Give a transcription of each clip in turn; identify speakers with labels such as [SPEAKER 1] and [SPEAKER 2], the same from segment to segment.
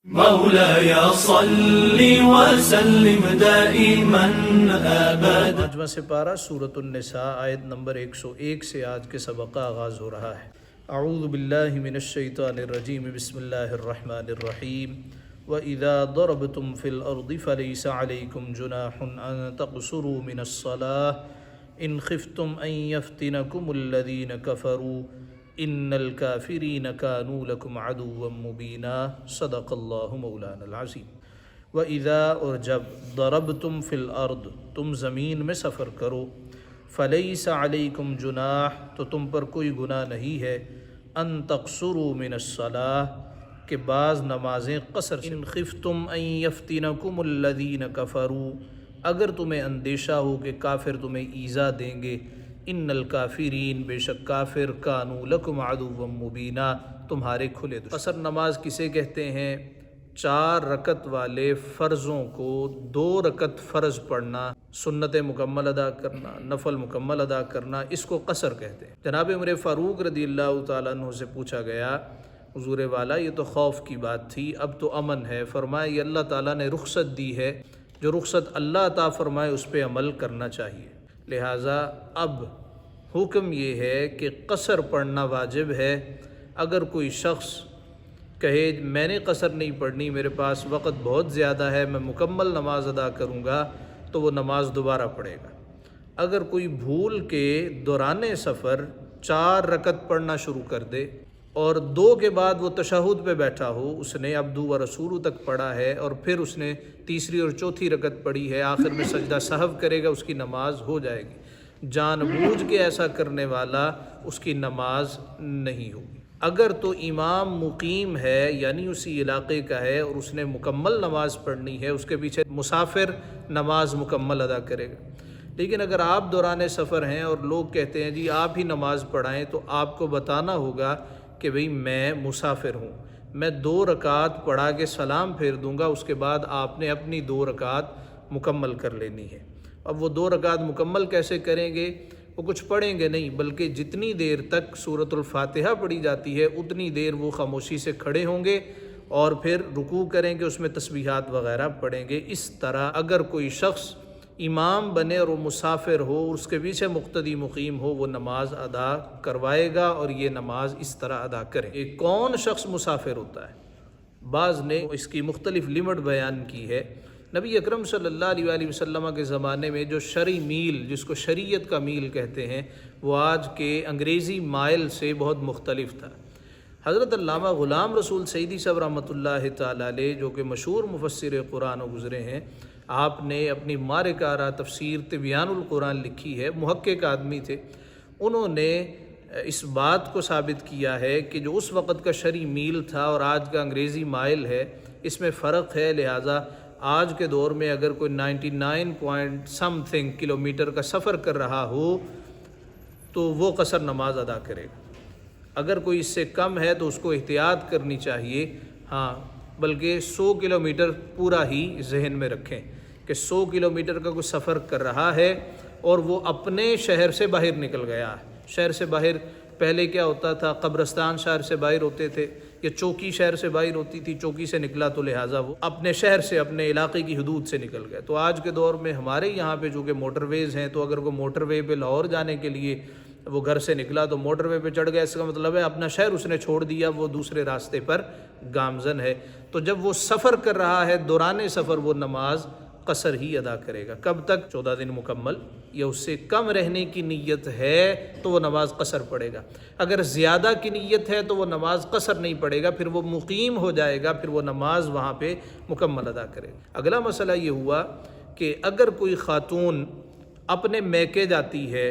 [SPEAKER 1] مولاي صل وسلم دائما ابدا۔
[SPEAKER 2] پانچواں سپارہ سورۃ النساء آیت نمبر 101 سے آج کے سبق کا آغاز ہو رہا ہے۔ اعوذ باللہ من الشیطان الرجیم، بسم اللہ الرحمن الرحیم۔ وَإِذَا ضَرَبْتُمْ فِي الْأَرْضِ فَلَيْسَ عَلَيْكُمْ جُنَاحٌ أَن تَقْصُرُوا مِنَ الصَّلَاةِ إِنْ خِفْتُمْ أَن يَفْتِنَكُمُ الَّذِينَ كَفَرُوا إِنَّ الْكَافِرِينَ كَانُوا لَكُمْ عَدُوًّا مُبِينًا۔ صدق اللہ مولانا العظیم۔ وَإِذَا، اور جب، ضَرَبْتُمْ فِي الْأَرْضِ، تم زمین میں سفر کرو، فَلَيْسَ عَلَيْكُمْ جُنَاحٌ، تو تم پر کوئی گناہ نہیں ہے، أَن تَقْصُرُوا مِنَ الصَّلَاةِ، کہ بعض نمازیں قصر سے، ان خفتم ان یفتنکم الذین کفروا، اگر تمہیں اندیشہ ہو کہ کافر تمہیں ایذا دیں گے، ان الکافرین، بے شک کافر، کانوا لکم عدوا مبینا، تمہارے کھلے دشمن۔ قصر نماز کسے کہتے ہیں؟ 4 رکعت والے فرضوں کو 2 رکعت فرض پڑھنا، سنت مکمل ادا کرنا، نفل مکمل ادا کرنا، اس کو قصر کہتے ہیں۔ جناب عمر فاروق رضی اللہ تعالیٰ عنہ سے پوچھا گیا، حضور والا یہ تو خوف کی بات تھی، اب تو امن ہے۔ فرمایا یہ اللہ تعالیٰ نے رخصت دی ہے، جو رخصت اللہ عطا فرمائے اس پہ عمل کرنا چاہیے۔ لہٰذا اب حکم یہ ہے کہ قصر پڑھنا واجب ہے۔ اگر کوئی شخص کہے میں نے قصر نہیں پڑھنی، میرے پاس وقت بہت زیادہ ہے، میں مکمل نماز ادا کروں گا، تو وہ نماز دوبارہ پڑھے گا۔ اگر کوئی بھول کے دوران سفر 4 رکعت پڑھنا شروع کر دے اور 2 کے بعد وہ تشہد پہ بیٹھا ہو، اس نے عبدو و رسولو تک پڑھا ہے اور پھر اس نے تیسری اور چوتھی رکعت پڑھی ہے، آخر میں سجدہ سہو کرے گا، اس کی نماز ہو جائے گی۔ جان بوجھ کے ایسا کرنے والا، اس کی نماز نہیں ہوگی۔ اگر تو امام مقیم ہے، یعنی اسی علاقے کا ہے اور اس نے مکمل نماز پڑھنی ہے، اس کے پیچھے مسافر نماز مکمل ادا کرے گا۔ لیکن اگر آپ دوران سفر ہیں اور لوگ کہتے ہیں جی آپ ہی نماز پڑھائیں، تو آپ کو بتانا ہوگا کہ بھئی میں مسافر ہوں، میں 2 رکعت پڑھا کے سلام پھیر دوں گا، اس کے بعد آپ نے اپنی 2 رکعت مکمل کر لینی ہے۔ اب وہ 2 رکعت مکمل کیسے کریں گے؟ وہ کچھ پڑھیں گے نہیں، بلکہ جتنی دیر تک سورۃ الفاتحہ پڑھی جاتی ہے اتنی دیر وہ خاموشی سے کھڑے ہوں گے اور پھر رکوع کریں گے، اس میں تسبیحات وغیرہ پڑھیں گے۔ اس طرح اگر کوئی شخص امام بنے اور وہ مسافر ہو، اس کے پیچھے مقتدی مقیم ہو، وہ نماز ادا کروائے گا اور یہ نماز اس طرح ادا کرے۔ ایک کون شخص مسافر ہوتا ہے؟ بعض نے اس کی مختلف لمٹ بیان کی ہے۔ نبی اکرم صلی اللہ علیہ وآلہ وسلم کے زمانے میں جو شرعی میل، جس کو شریعت کا میل کہتے ہیں، وہ آج کے انگریزی مائل سے بہت مختلف تھا۔ حضرت علامہ غلام رسول سعیدی صاحب رحمۃ اللہ تعالیٰ علیہ، جو کہ مشہور مفسر قرآن و گزرے ہیں، آپ نے اپنی مارکارہ تفسیر تبیان القرآن لکھی ہے، محقق آدمی تھے۔ انہوں نے اس بات کو ثابت کیا ہے کہ جو اس وقت کا شرعی میل تھا اور آج کا انگریزی مائل ہے، اس میں فرق ہے۔ لہٰذا آج کے دور میں اگر کوئی 99 کلومیٹر کا سفر کر رہا ہو تو وہ قصر نماز ادا کرے گا۔ اگر کوئی اس سے کم ہے تو اس کو احتیاط کرنی چاہیے، ہاں، بلکہ 100 کلومیٹر پورا ہی ذہن میں رکھیں کہ 100 کلومیٹر کا کوئی سفر کر رہا ہے اور وہ اپنے شہر سے باہر نکل گیا ہے۔ شہر سے باہر پہلے کیا ہوتا تھا؟ قبرستان شہر سے باہر ہوتے تھے یا چوکی شہر سے باہر ہوتی تھی، چوکی سے نکلا تو لہٰذا وہ اپنے شہر سے، اپنے علاقے کی حدود سے نکل گئے۔ تو آج کے دور میں ہمارے یہاں پہ جو کہ موٹر ویز ہیں، تو اگر کوئی موٹر وے پہ لاہور جانے کے لیے وہ گھر سے نکلا تو موٹر وے پہ چڑھ گیا، اس کا مطلب ہے اپنا شہر اس نے چھوڑ دیا، وہ دوسرے راستے پر گامزن ہے۔ تو جب وہ سفر کر رہا ہے، دوران سفر وہ نماز قصر ہی ادا کرے گا۔ کب تک؟ 14 دن مکمل، یا اس سے کم رہنے کی نیت ہے تو وہ نماز قصر پڑھے گا۔ اگر زیادہ کی نیت ہے تو وہ نماز قصر نہیں پڑھے گا، پھر وہ مقیم ہو جائے گا، پھر وہ نماز وہاں پہ مکمل ادا کرے گا۔ اگلا مسئلہ یہ ہوا کہ اگر کوئی خاتون اپنے میکے جاتی ہے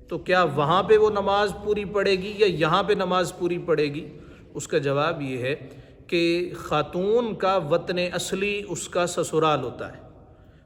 [SPEAKER 2] تو کیا وہاں پہ وہ نماز پوری پڑھے گی یا یہاں پہ نماز پوری پڑھے گی؟ اس کا جواب یہ ہے کہ خاتون کا وطن اصلی اس کا سسرال ہوتا ہے،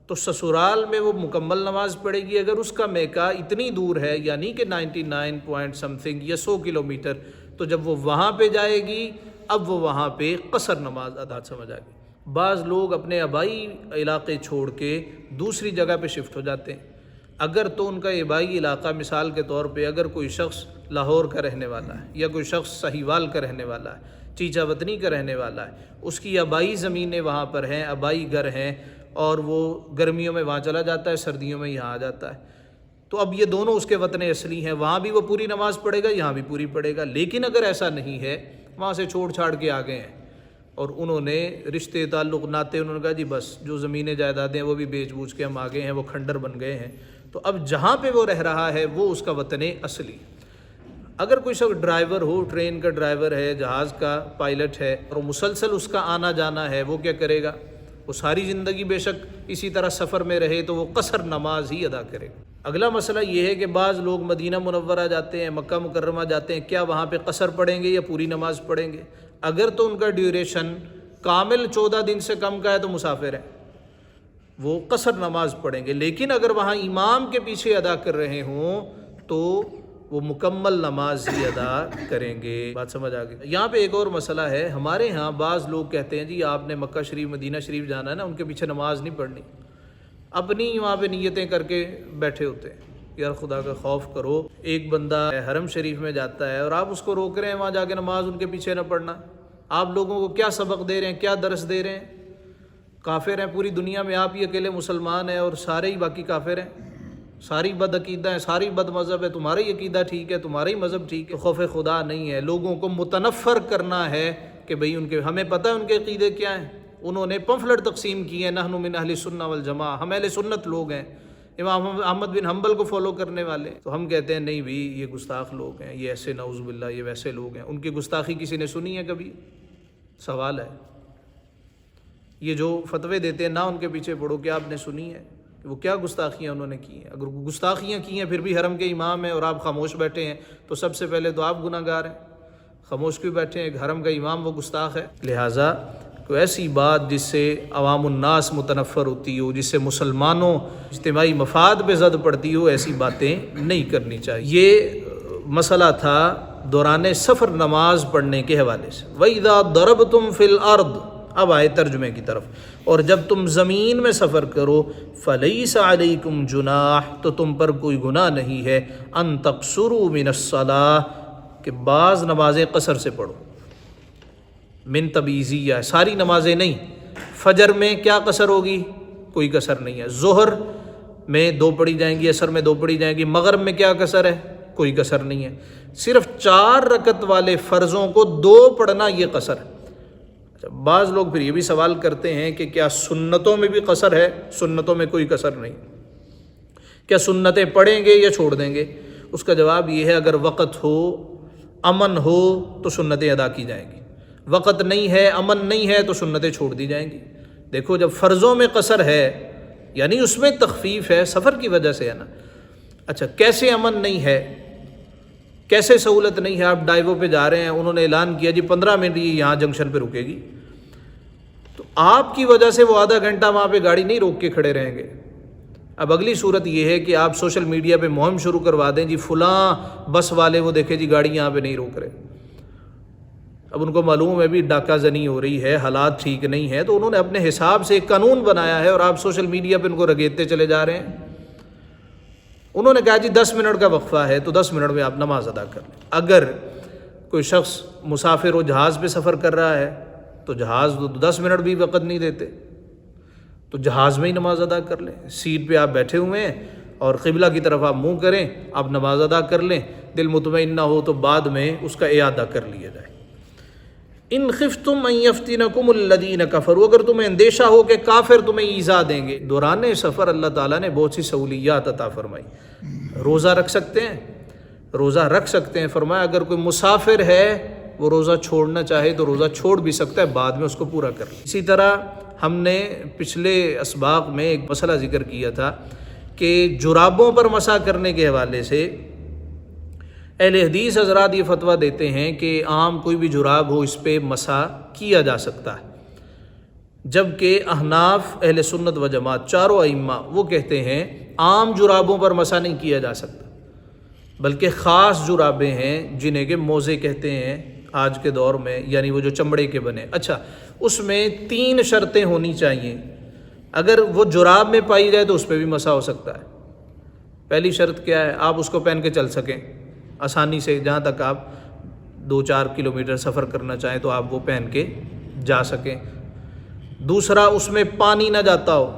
[SPEAKER 2] تو سسرال میں وہ مکمل نماز پڑھے گی۔ اگر اس کا میکا اتنی دور ہے، یعنی کہ 99 یا 100 کلومیٹر، تو جب وہ وہاں پہ جائے گی، اب وہ وہاں پہ قصر نماز ادا سمجھ آ گئی۔ بعض لوگ اپنے آبائی علاقے چھوڑ کے دوسری جگہ پہ شفٹ ہو جاتے ہیں۔ اگر تو ان کا آبائی علاقہ، مثال کے طور پہ اگر کوئی شخص لاہور کا رہنے والا ہے یا کوئی شخص سہیوال کا رہنے والا ہے چیچا وطنی کا رہنے والا ہے، اس کی آبائی زمینیں وہاں پر ہیں، آبائی گھر ہیں، اور وہ گرمیوں میں وہاں چلا جاتا ہے، سردیوں میں یہاں آ جاتا ہے، تو اب یہ دونوں اس کے وطن اصلی ہیں، وہاں بھی وہ پوری نماز پڑھے گا، یہاں بھی پوری پڑھے گا۔ لیکن اگر ایسا نہیں ہے، وہاں سے چھوڑ چھاڑ کے آ گئے ہیں اور انہوں نے رشتے تعلق ناتے، انہوں نے کہا جی بس جو زمینیں جائیدادیں وہ بھی بیچ بوچھ کے ہم آ گئے ہیں، وہ کھنڈر بن گئے ہیں، تو اب جہاں پہ وہ رہ رہا ہے وہ اس کا وطن اصلی۔ اگر کوئی شخص ڈرائیور ہو، ٹرین کا ڈرائیور ہے، جہاز کا پائلٹ ہے، اور مسلسل اس کا آنا جانا ہے، وہ کیا کرے گا؟ وہ ساری زندگی بے شک اسی طرح سفر میں رہے تو وہ قصر نماز ہی ادا کرے گا۔ اگلا مسئلہ یہ ہے کہ بعض لوگ مدینہ منورہ جاتے ہیں، مکہ مکرمہ جاتے ہیں، کیا وہاں پہ قصر پڑھیں گے یا پوری نماز پڑھیں گے؟ اگر تو ان کا ڈیوریشن کامل 14 دن سے کم کا ہے تو مسافر ہیں، وہ قصر نماز پڑھیں گے، لیکن اگر وہاں امام کے پیچھے ادا کر رہے ہوں تو وہ مکمل نماز ہی ادا کریں گے۔ بات سمجھ آ گئی؟ یہاں پہ ایک اور مسئلہ ہے، ہمارے ہاں بعض لوگ کہتے ہیں جی آپ نے مکہ شریف مدینہ شریف جانا ہے نا، ان کے پیچھے نماز نہیں پڑھنی، اپنی وہاں پہ نیتیں کر کے بیٹھے ہوتے ہیں۔ یار خدا کا خوف کرو، ایک بندہ حرم شریف میں جاتا ہے اور آپ اس کو روک رہے ہیں وہاں جا کے نماز ان کے پیچھے نہ پڑھنا، آپ لوگوں کو کیا سبق دے رہے ہیں، کیا درس دے رہے ہیں؟ کافر ہیں پوری دنیا میں، آپ ہی اکیلے مسلمان ہیں اور سارے ہی باقی کافر ہیں، ساری بد عقیدہ ہیں، ساری بد مذہب ہے، تمہارا ہی عقیدہ ٹھیک ہے، تمہارا ہی مذہب ٹھیک ہے۔ خوف خدا نہیں ہے، لوگوں کو متنفر کرنا ہے کہ بھئی ان کے، ہمیں پتہ ہے ان کے عقیدے کیا ہیں، انہوں نے پمفلٹ تقسیم کیے ہیں، نحن من اہل سنہ والجماعہ، ہم اہل سنت لوگ ہیں، امام احمد بن حنبل کو فالو کرنے والے، تو ہم کہتے ہیں نہیں بھی یہ گستاخ لوگ ہیں، یہ ایسے نعوذ باللہ یہ ویسے لوگ ہیں۔ ان کی گستاخی کسی نے سنی ہے کبھی؟ سوال ہے، یہ جو فتوے دیتے ہیں نہ ان کے پیچھے پڑھو، کیا آپ نے سنی ہے کہ وہ کیا گستاخیاں انہوں نے کی ہیں؟ اگر گستاخیاں کی ہیں پھر بھی حرم کے امام ہیں اور آپ خاموش بیٹھے ہیں تو سب سے پہلے تو آپ گناہ گار ہیں، خاموش کیوں بیٹھے ہیں؟ ایک حرم کا امام وہ گستاخ ہے۔ لہٰذا کوئی ایسی بات جس سے عوام الناس متنفر ہوتی ہو، جس سے مسلمانوں اجتماعی مفاد پہ زد پڑتی ہو، ایسی باتیں نہیں کرنی چاہیے۔ یہ مسئلہ تھا دوران سفر نماز پڑھنے کے حوالے سے۔ وَإِذَا ضَرَبْتُمْ فِي الْأَرْضِ، اب آئے ترجمے کی طرف، اور جب تم زمین میں سفر کرو، فَلَيْسَ عَلَيْكُمْ جُنَاحٌ، تو تم پر کوئی گناہ نہیں ہے، أَن تَقْصُرُوا مِنَ الصَّلَاةِ، کہ بعض نمازیں قصر سے پڑھو، من تبیزیہ، ساری نمازیں نہیں۔ فجر میں کیا قصر ہوگی؟ کوئی قصر نہیں ہے، ظہر میں 2 پڑھی جائیں گی، عصر میں 2 پڑھی جائیں گی، مغرب میں کیا قصر ہے؟ کوئی قصر نہیں ہے، صرف 4 رکعت والے فرضوں کو 2 پڑھنا یہ قصر ہے۔ بعض لوگ پھر یہ بھی سوال کرتے ہیں کہ کیا سنتوں میں بھی قصر ہے؟ سنتوں میں کوئی قصر نہیں، کیا سنتیں پڑھیں گے یا چھوڑ دیں گے؟ اس کا جواب یہ ہے اگر وقت ہو، امن ہو تو سنتیں ادا کی جائیں گی، وقت نہیں ہے، امن نہیں ہے تو سنتیں چھوڑ دی جائیں گی۔ دیکھو جب فرضوں میں قصر ہے یعنی اس میں تخفیف ہے، سفر کی وجہ سے ہے نا۔ اچھا کیسے امن نہیں ہے، کیسے سہولت نہیں ہے؟ آپ ڈائیو پہ جا رہے ہیں، انہوں نے اعلان کیا جی 15 منٹ یہ یہاں جنکشن پہ رکے گی، تو آپ کی وجہ سے وہ آدھا گھنٹہ وہاں پہ گاڑی نہیں روک کے کھڑے رہیں گے۔ اب اگلی صورت یہ ہے کہ آپ سوشل میڈیا پہ مہم شروع کروا دیں، جی فلاں بس والے وہ دیکھیں جی گاڑی یہاں پہ نہیں روک رہے۔ اب ان کو معلوم ہے بھی ڈاکہ زنی ہو رہی ہے، حالات ٹھیک نہیں ہے، تو انہوں نے اپنے حساب سے ایک قانون بنایا ہے اور آپ سوشل میڈیا پہ ان کو رگیتے چلے جا رہے ہیں۔ انہوں نے کہا جی 10 منٹ کا وقفہ ہے تو 10 منٹ میں آپ نماز ادا کر لیں۔ اگر کوئی شخص مسافر ہو، جہاز پہ سفر کر رہا ہے تو جہاز 10 منٹ بھی وقت نہیں دیتے، تو جہاز میں ہی نماز ادا کر لیں۔ سیٹ پہ آپ بیٹھے ہوئے ہیں اور قبلہ کی طرف آپ منہ کریں، آپ نماز ادا کر لیں، دل مطمئن نہ ہو تو بعد میں اس کا اعادہ کر لیا جائے۔ ان خفتم ان یفتنکم الذین کفروا، اگر تمہیں اندیشہ ہو کہ کافر تمہیں ایذا دیں گے۔ دوران سفر اللہ تعالیٰ نے بہت سی سہولیات عطا فرمائی۔ روزہ رکھ سکتے ہیں، روزہ رکھ سکتے ہیں، فرمایا اگر کوئی مسافر ہے وہ روزہ چھوڑنا چاہے تو روزہ چھوڑ بھی سکتا ہے، بعد میں اس کو پورا کر لیں۔ اسی طرح ہم نے پچھلے اسباق میں ایک مسئلہ ذکر کیا تھا کہ جرابوں پر مسح کرنے کے حوالے سے اہل حدیث حضرات یہ فتویٰ دیتے ہیں کہ عام کوئی بھی جراب ہو اس پہ مسح کیا جا سکتا ہے، جبکہ احناف اہل سنت و جماعت چاروں ائمہ وہ کہتے ہیں عام جرابوں پر مسح نہیں کیا جا سکتا، بلکہ خاص جرابیں ہیں جنہیں کہ موزے کہتے ہیں آج کے دور میں، یعنی وہ جو چمڑے کے بنے۔ اچھا اس میں 3 شرطیں ہونی چاہیے، اگر وہ جراب میں پائی جائے تو اس پہ بھی مسح ہو سکتا ہے۔ پہلی شرط کیا ہے؟ آپ اس کو پہن کے چل سکیں آسانی سے، جہاں تک آپ 2-4 کلومیٹر سفر کرنا چاہیں تو آپ وہ پہن کے جا سکیں۔ دوسرا اس میں پانی نہ جاتا ہو۔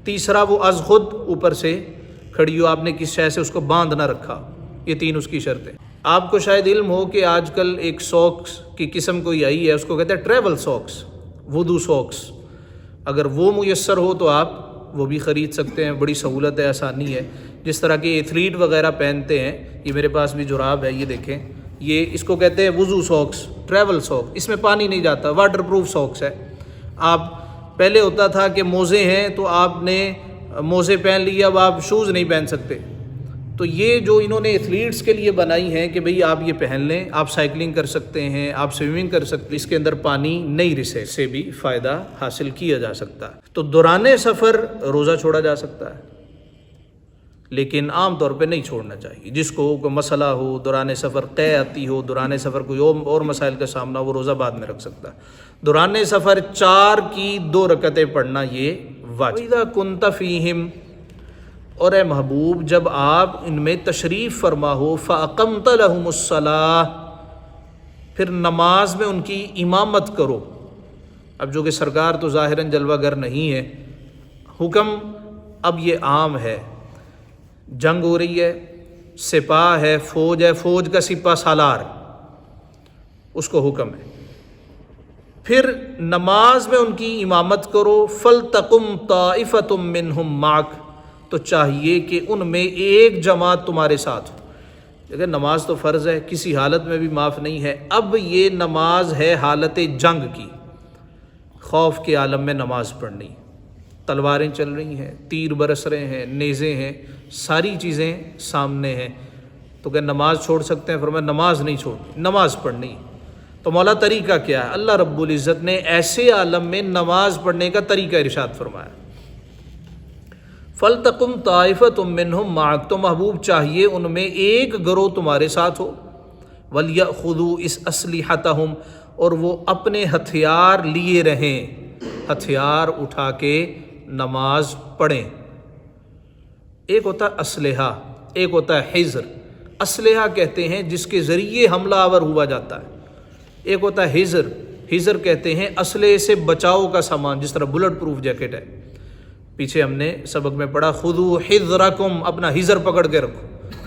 [SPEAKER 2] تیسرا وہ از خود اوپر سے کھڑی ہو، آپ نے کس شے سے اس کو باندھ نہ رکھا۔ یہ 3 اس کی شرطیں۔ آپ کو شاید علم ہو کہ آج کل ایک ساکس کی قسم کوئی آئی ہے، اس کو کہتے ہیں ٹریول ساکس، وضو ساکس۔ اگر وہ میسر ہو تو آپ وہ بھی خرید سکتے ہیں، بڑی سہولت ہے، آسانی ہے۔ جس طرح کے ایتھلیٹ وغیرہ پہنتے ہیں، یہ میرے پاس بھی جراب ہے، یہ دیکھیں، یہ اس کو کہتے ہیں وضو ساکس، ٹریول ساکس۔ اس میں پانی نہیں جاتا، واٹر پروف ساکس ہے۔ آپ پہلے ہوتا تھا کہ موزے ہیں تو آپ نے موزے پہن لیے، اب آپ شوز نہیں پہن سکتے۔ تو یہ جو انہوں نے ایتھلیٹس کے لیے بنائی ہیں کہ بھئی آپ یہ پہن لیں، آپ سائیکلنگ کر سکتے ہیں، آپ سوئمنگ کر سکتے ہیں، اس کے اندر پانی نہیں رسے، اس سے بھی فائدہ حاصل کیا جا سکتا ہے۔ تو دوران سفر روزہ چھوڑا جا سکتا ہے، لیکن عام طور پہ نہیں چھوڑنا چاہیے۔ جس کو کوئی مسئلہ ہو، دوران سفر قے آتی ہو، دوران سفر کوئی اور مسائل کا سامنا ہو، وہ روزہ بعد میں رکھ سکتا ہے۔ دوران سفر 4 کی 2 رکعتیں پڑھنا یہ واجب۔ وَإِذَا كُنْتَ فِيهِمْ، اور اے محبوب جب آپ ان میں تشریف فرما ہو، فَأَقَمْتَ لَهُمُ الصَّلَاةَ، پھر نماز میں ان کی امامت کرو۔ اب جو کہ سرکار تو ظاہراً جلوہ گر نہیں ہے، حکم اب یہ عام ہے۔ جنگ ہو رہی ہے، سپاہ ہے، فوج کا سپہ سالار، اس کو حکم ہے، پھر نماز میں ان کی امامت کرو۔ فَلْتَقُمْ طَائِفَةٌ مِّنْهُمْ مَعَكَ، تو چاہیے کہ ان میں ایک جماعت تمہارے ساتھ ہو۔ دیکھیں نماز تو فرض ہے، کسی حالت میں بھی معاف نہیں ہے۔ اب یہ نماز ہے حالت جنگ کی، خوف کے عالم میں نماز پڑھنی، تلواریں چل رہی ہیں، تیر برس رہے ہیں، نیزے ہیں، ساری چیزیں سامنے ہیں، تو کہ نماز چھوڑ سکتے ہیں؟ فرمایا نماز نہیں چھوڑنی، نماز پڑھنی۔ تو مولا طریقہ کیا ہے؟ اللہ رب العزت نے ایسے عالم میں نماز پڑھنے کا طریقہ ارشاد فرمایا، فَلْتَقُمْ طَائِفَةٌ مِّنْهُمْ مَعَكَ، تو محبوب چاہیے ان میں ایک گروہ تمہارے ساتھ ہو۔ وَلْيَأْخُذُوا أَسْلِحَتَهُمْ، اور وہ اپنے ہتھیار لیے رہیں، ہتھیار اٹھا کے نماز پڑھیں۔ ایک ہوتا ہے اسلحہ، ایک ہوتا ہے حذر۔ اسلحہ کہتے ہیں جس کے ذریعے حملہ آور ہوا جاتا ہے، ایک ہوتا ہے حذر۔ حذر کہتے ہیں اسلحے سے بچاؤ کا سامان، جس طرح بلٹ پروف جیکٹ ہے۔ پیچھے ہم نے سبق میں پڑھا خُذُوا حِذْرَكُمْ، اپنا حذر پکڑ کے رکھو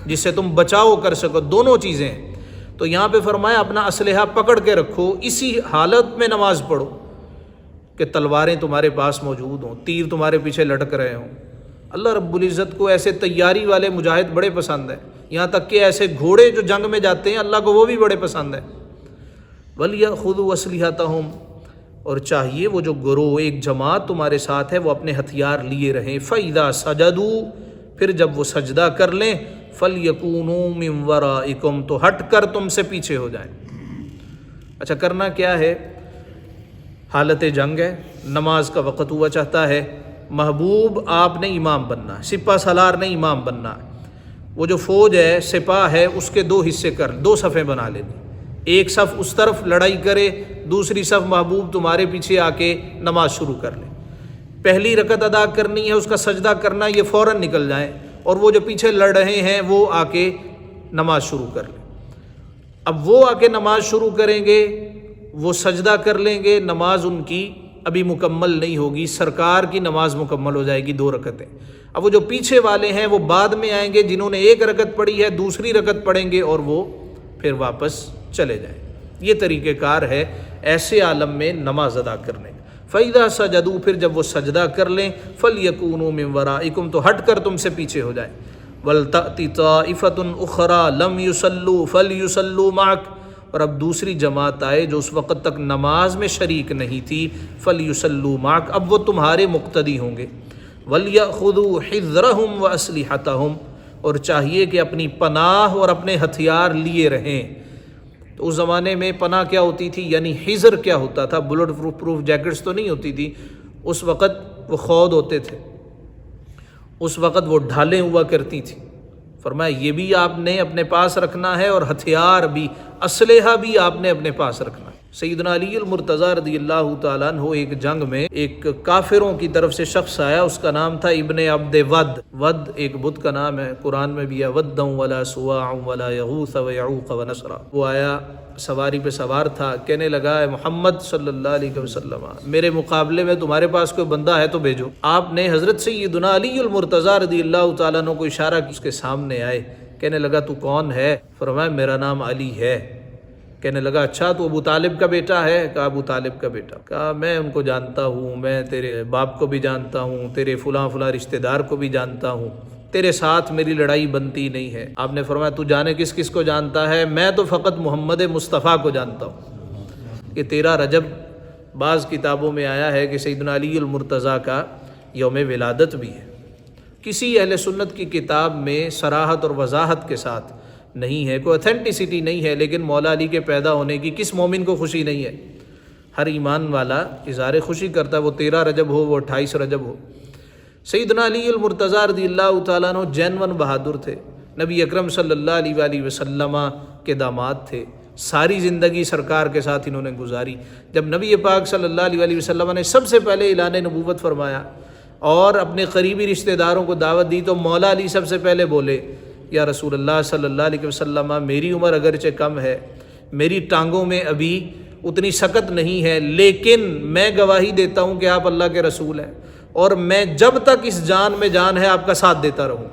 [SPEAKER 2] جس سے تم بچاؤ کر سکو، دونوں چیزیں ہیں۔ تو یہاں پہ فرمایا اپنا اسلحہ پکڑ کے رکھو، اسی حالت میں نماز پڑھو کہ تلواریں تمہارے پاس موجود ہوں، تیر تمہارے پیچھے لٹک رہے ہوں۔ اللہ رب العزت کو ایسے تیاری والے مجاہد بڑے پسند ہیں، یہاں تک کہ ایسے گھوڑے جو جنگ میں جاتے ہیں اللہ کو وہ بھی بڑے پسند ہیں۔ وَلْيَأْخُذُوا أَسْلِحَتَهُمْ، اور چاہیے وہ جو گروہ ایک جماعت تمہارے ساتھ ہے وہ اپنے ہتھیار لیے رہیں۔ فَإِذَا سَجَدُوا، پھر جب وہ سجدہ کر لیں، فَلْيَكُونُوا مِنْ وَرَائِكُمْ، تو ہٹ کر تم سے پیچھے ہو جائیں۔ اچھا کرنا کیا ہے؟ حالت جنگ ہے، نماز کا وقت ہوا چاہتا ہے، محبوب آپ نے امام بننا ہے، سپہ سالار نے امام بننا ہے۔ وہ جو فوج ہے، سپاہ ہے، اس کے 2 حصے کر، 2 صفیں بنا لینی، ایک صف اس طرف لڑائی کرے، دوسری صف محبوب تمہارے پیچھے آ کے نماز شروع کر لیں۔ پہلی رکعت ادا کرنی ہے، اس کا سجدہ کرنا، یہ فوراً نکل جائیں، اور وہ جو پیچھے لڑ رہے ہیں وہ آ کے نماز شروع کر لیں۔ اب وہ آ کے نماز شروع کریں گے، وہ سجدہ کر لیں گے، نماز ان کی ابھی مکمل نہیں ہوگی، سرکار کی نماز مکمل ہو جائے گی 2 رکعتیں۔ اب وہ جو پیچھے والے ہیں وہ بعد میں آئیں گے، جنہوں نے 1 رکعت پڑھی ہے دوسری رکعت پڑھیں گے اور وہ پھر واپس چلے جائیں۔ یہ طریقہ کار ہے ایسے عالم میں نماز ادا کرنے۔ فَإِذَا سَجَدُوا، پھر جب وہ سجدہ کر لیں، فَلْيَكُونُوا مِنْ وَرَائِكُمْ، تو ہٹ کر تم سے پیچھے ہو جائیں۔ وَلْتَأْتِ طَائِفَةٌ أُخْرَىٰ لَمْ يُصَلُّوا فَلْيُصَلُّوا مَعَكَ، اور اب دوسری جماعت آئے جو اس وقت تک نماز میں شریک نہیں تھی، فَلْيُصَلُّوا مَعَكَ، اب وہ تمہارے مقتدی ہوں گے۔ وَلْيَأْخُذُوا حِذْرَهُمْ وَأَسْلِحَتَهُمْ، اور چاہیے کہ اپنی پناہ اور اپنے ہتھیار لیے رہیں۔ تو اس زمانے میں پناہ کیا ہوتی تھی، یعنی حذر کیا ہوتا تھا؟ بلٹ پروف جیکٹس تو نہیں ہوتی تھی اس وقت، وہ خود ہوتے تھے، اس وقت وہ ڈھالیں ہوا کرتی تھی۔ فرمایا یہ بھی آپ نے اپنے پاس رکھنا ہے، اور ہتھیار بھی، اسلحہ بھی آپ نے اپنے پاس رکھنا ہے۔ سیدنا علی المرتضیٰ رضی اللہ تعالیٰ عنہ ایک جنگ میں ایک کافروں کی طرف سے شخص آیا، اس کا نام تھا ابن عبد ود۔ ود ایک بت کا نام ہے، قرآن میں بھی ہے ودا ولا سواع ولا یغوث ویعوق ونسرا۔ وہ آیا، سواری پہ سوار تھا، کہنے لگا اے محمد صلی اللہ علیہ وسلم، میرے مقابلے میں تمہارے پاس کوئی بندہ ہے تو بھیجو۔ آپ نے حضرت سیدنا علی المرتضیٰ رضی اللہ تعالیٰ عنہ کو اشارہ کیا، اس کے سامنے آئے، کہنے لگا تو کون ہے؟ فرمایا میرا نام علی ہے۔ کہنے لگا اچھا تو ابو طالب کا بیٹا ہے؟ کہا ابو طالب کا بیٹا۔ کہا میں ان کو جانتا ہوں، میں تیرے باپ کو بھی جانتا ہوں، تیرے فلاں فلاں رشتہ دار کو بھی جانتا ہوں، تیرے ساتھ میری لڑائی بنتی نہیں ہے۔ آپ نے فرمایا تو جانے کس کس کو جانتا ہے؟ میں تو فقط محمد مصطفیٰ کو جانتا ہوں۔ کہ 13 رجب بعض کتابوں میں آیا ہے کہ سیدنا علی المرتضیٰ کا یوم ولادت بھی ہے۔ کسی اہل سنت کی کتاب میں صراحت اور وضاحت کے ساتھ نہیں ہے، کوئی اتھینٹسٹی نہیں ہے، لیکن مولا علی کے پیدا ہونے کی کس مومن کو خوشی نہیں ہے؟ ہر ایمان والا اظہار خوشی کرتا ہے، وہ 13 رجب ہو، وہ 28 رجب ہو۔ سیدنا علی المرتضیٰ رضی اللہ تعالیٰ عنہ جینون بہادر تھے، نبی اکرم صلی اللہ علیہ وآلہ وسلم کے داماد تھے، ساری زندگی سرکار کے ساتھ انہوں نے گزاری۔ جب نبی پاک صلی اللہ علیہ وآلہ وسلم نے سب سے پہلے اعلان نبوت فرمایا اور اپنے قریبی رشتہ داروں کو دعوت دی تو مولا علی سب سے پہلے بولے یا رسول اللہ صلی اللہ علیہ وسلم، میری عمر اگرچہ کم ہے، میری ٹانگوں میں ابھی اتنی سکت نہیں ہے، لیکن میں گواہی دیتا ہوں کہ آپ اللہ کے رسول ہیں، اور میں جب تک اس جان میں جان ہے آپ کا ساتھ دیتا رہوں۔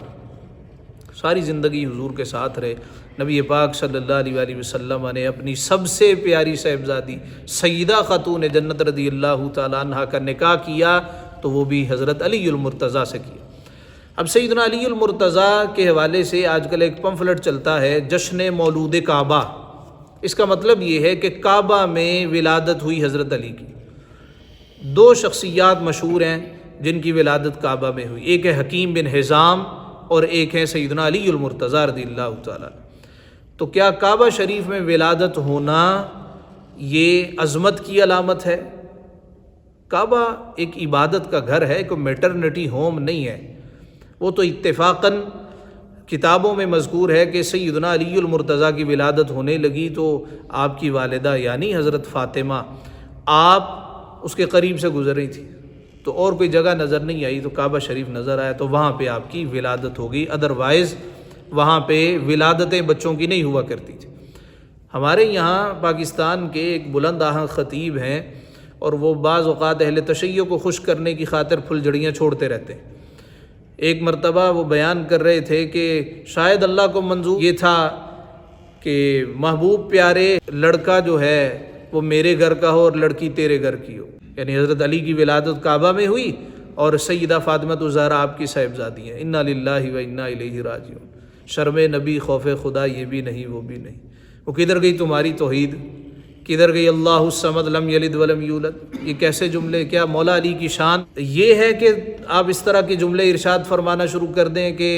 [SPEAKER 2] ساری زندگی حضور کے ساتھ رہے۔ نبی پاک صلی اللہ علیہ وآلہ وسلم نے اپنی سب سے پیاری صاحبزادی سیدہ خاتون جنت رضی اللہ تعالیٰ عنہ کا نکاح کیا تو وہ بھی حضرت علی المرتضیٰ سے کیا۔ اب سیدنا علی المرتضیٰ کے حوالے سے آج کل ایک پمفلٹ چلتا ہے جشن مولود کعبہ۔ اس کا مطلب یہ ہے کہ کعبہ میں ولادت ہوئی حضرت علی کی۔ 2 شخصیات مشہور ہیں جن کی ولادت کعبہ میں ہوئی، ایک ہے حکیم بن حزام اور ایک ہے سیدنا علی المرتضیٰ رضی اللہ تعالیٰ۔ تو کیا کعبہ شریف میں ولادت ہونا یہ عظمت کی علامت ہے؟ کعبہ ایک عبادت کا گھر ہے، کوئی میٹرنٹی ہوم نہیں ہے۔ وہ تو اتفاقاً کتابوں میں مذکور ہے کہ سیدنا علی المرتضیٰ کی ولادت ہونے لگی تو آپ کی والدہ یعنی حضرت فاطمہ آپ اس کے قریب سے گزر رہی تھی، تو اور کوئی جگہ نظر نہیں آئی، تو کعبہ شریف نظر آیا تو وہاں پہ آپ کی ولادت ہو گئی۔ ادروائز وہاں پہ ولادتیں بچوں کی نہیں ہوا کرتی تھی۔ ہمارے یہاں پاکستان کے ایک بلند آہنگ خطیب ہیں اور وہ بعض اوقات اہل تشیع کو خوش کرنے کی خاطر پھلجھڑیاں چھوڑتے رہتے ہیں۔ ایک مرتبہ وہ بیان کر رہے تھے کہ شاید اللہ کو منظور یہ تھا کہ محبوب پیارے لڑکا جو ہے وہ میرے گھر کا ہو اور لڑکی تیرے گھر کی ہو، یعنی حضرت علی کی ولادت کعبہ میں ہوئی اور سیدہ فاطمہ الزہرا آپ کی صاحبزادی ہیں۔ انا للہ و انا الیہ راجعون۔ شرم نبی، خوف خدا، یہ بھی نہیں وہ بھی نہیں۔ وہ کدھر گئی تمہاری توحید؟ کدھر گئی اللہ الصمد لم یلد ولم یولد؟ یہ کیسے جملے؟ کیا مولا علی کی شان یہ ہے کہ آپ اس طرح کے جملے ارشاد فرمانا شروع کر دیں کہ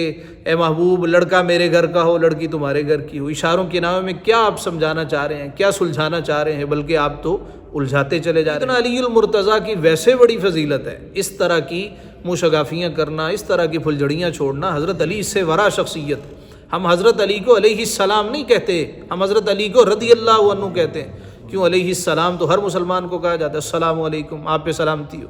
[SPEAKER 2] اے محبوب لڑکا میرے گھر کا ہو، لڑکی تمہارے گھر کی ہو؟ اشاروں کے نام میں کیا آپ سمجھانا چاہ رہے ہیں، کیا سلجھانا چاہ رہے ہیں؟ بلکہ آپ تو الجھاتے چلے جا رہے ہیں۔ اتنا علی المرتضیٰ کی ویسے بڑی فضیلت ہے، اس طرح کی منہ شگافیاں کرنا، اس طرح کی پھلجھڑیاں چھوڑنا۔ حضرت علی سے ورا شخصیت۔ ہم حضرت علی کو علیہ السلام نہیں کہتے، ہم حضرت علی کو رضی اللہ عنہ کہتے ہیں۔ کیوں علیہ السلام تو ہر مسلمان کو کہا جاتا ہے، السلام علیکم، آپ پہ سلامتی ہو،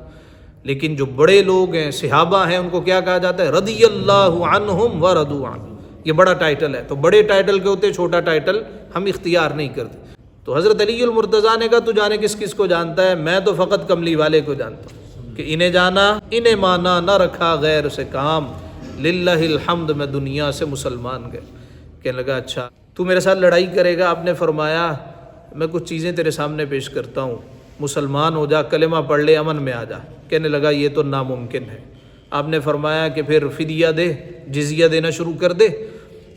[SPEAKER 2] لیکن جو بڑے لوگ ہیں صحابہ ہیں ان کو کیا کہا جاتا ہے؟ رضی اللہ عنہم ورضوا عنہ۔ یہ بڑا ٹائٹل ہے، تو بڑے ٹائٹل کے ہوتے چھوٹا ٹائٹل ہم اختیار نہیں کرتے۔ تو حضرت علی المرتضیٰ نے کہا تو جانے کس کس کو جانتا ہے؟ میں تو فقط کملی والے کو جانتا ہوں کہ انہیں جانا انہیں مانا، نہ رکھا غیر سے کام، للہ الحمد میں دنیا سے مسلمان گئے۔ کہنے لگا اچھا تو میرے ساتھ لڑائی کرے گا؟ آپ نے فرمایا میں کچھ چیزیں تیرے سامنے پیش کرتا ہوں، مسلمان ہو جا، کلمہ پڑھ لے، امن میں آ جا۔ کہنے لگا یہ تو ناممکن ہے۔ آپ نے فرمایا کہ پھر فدیہ دے، جزیہ دینا شروع کر دے،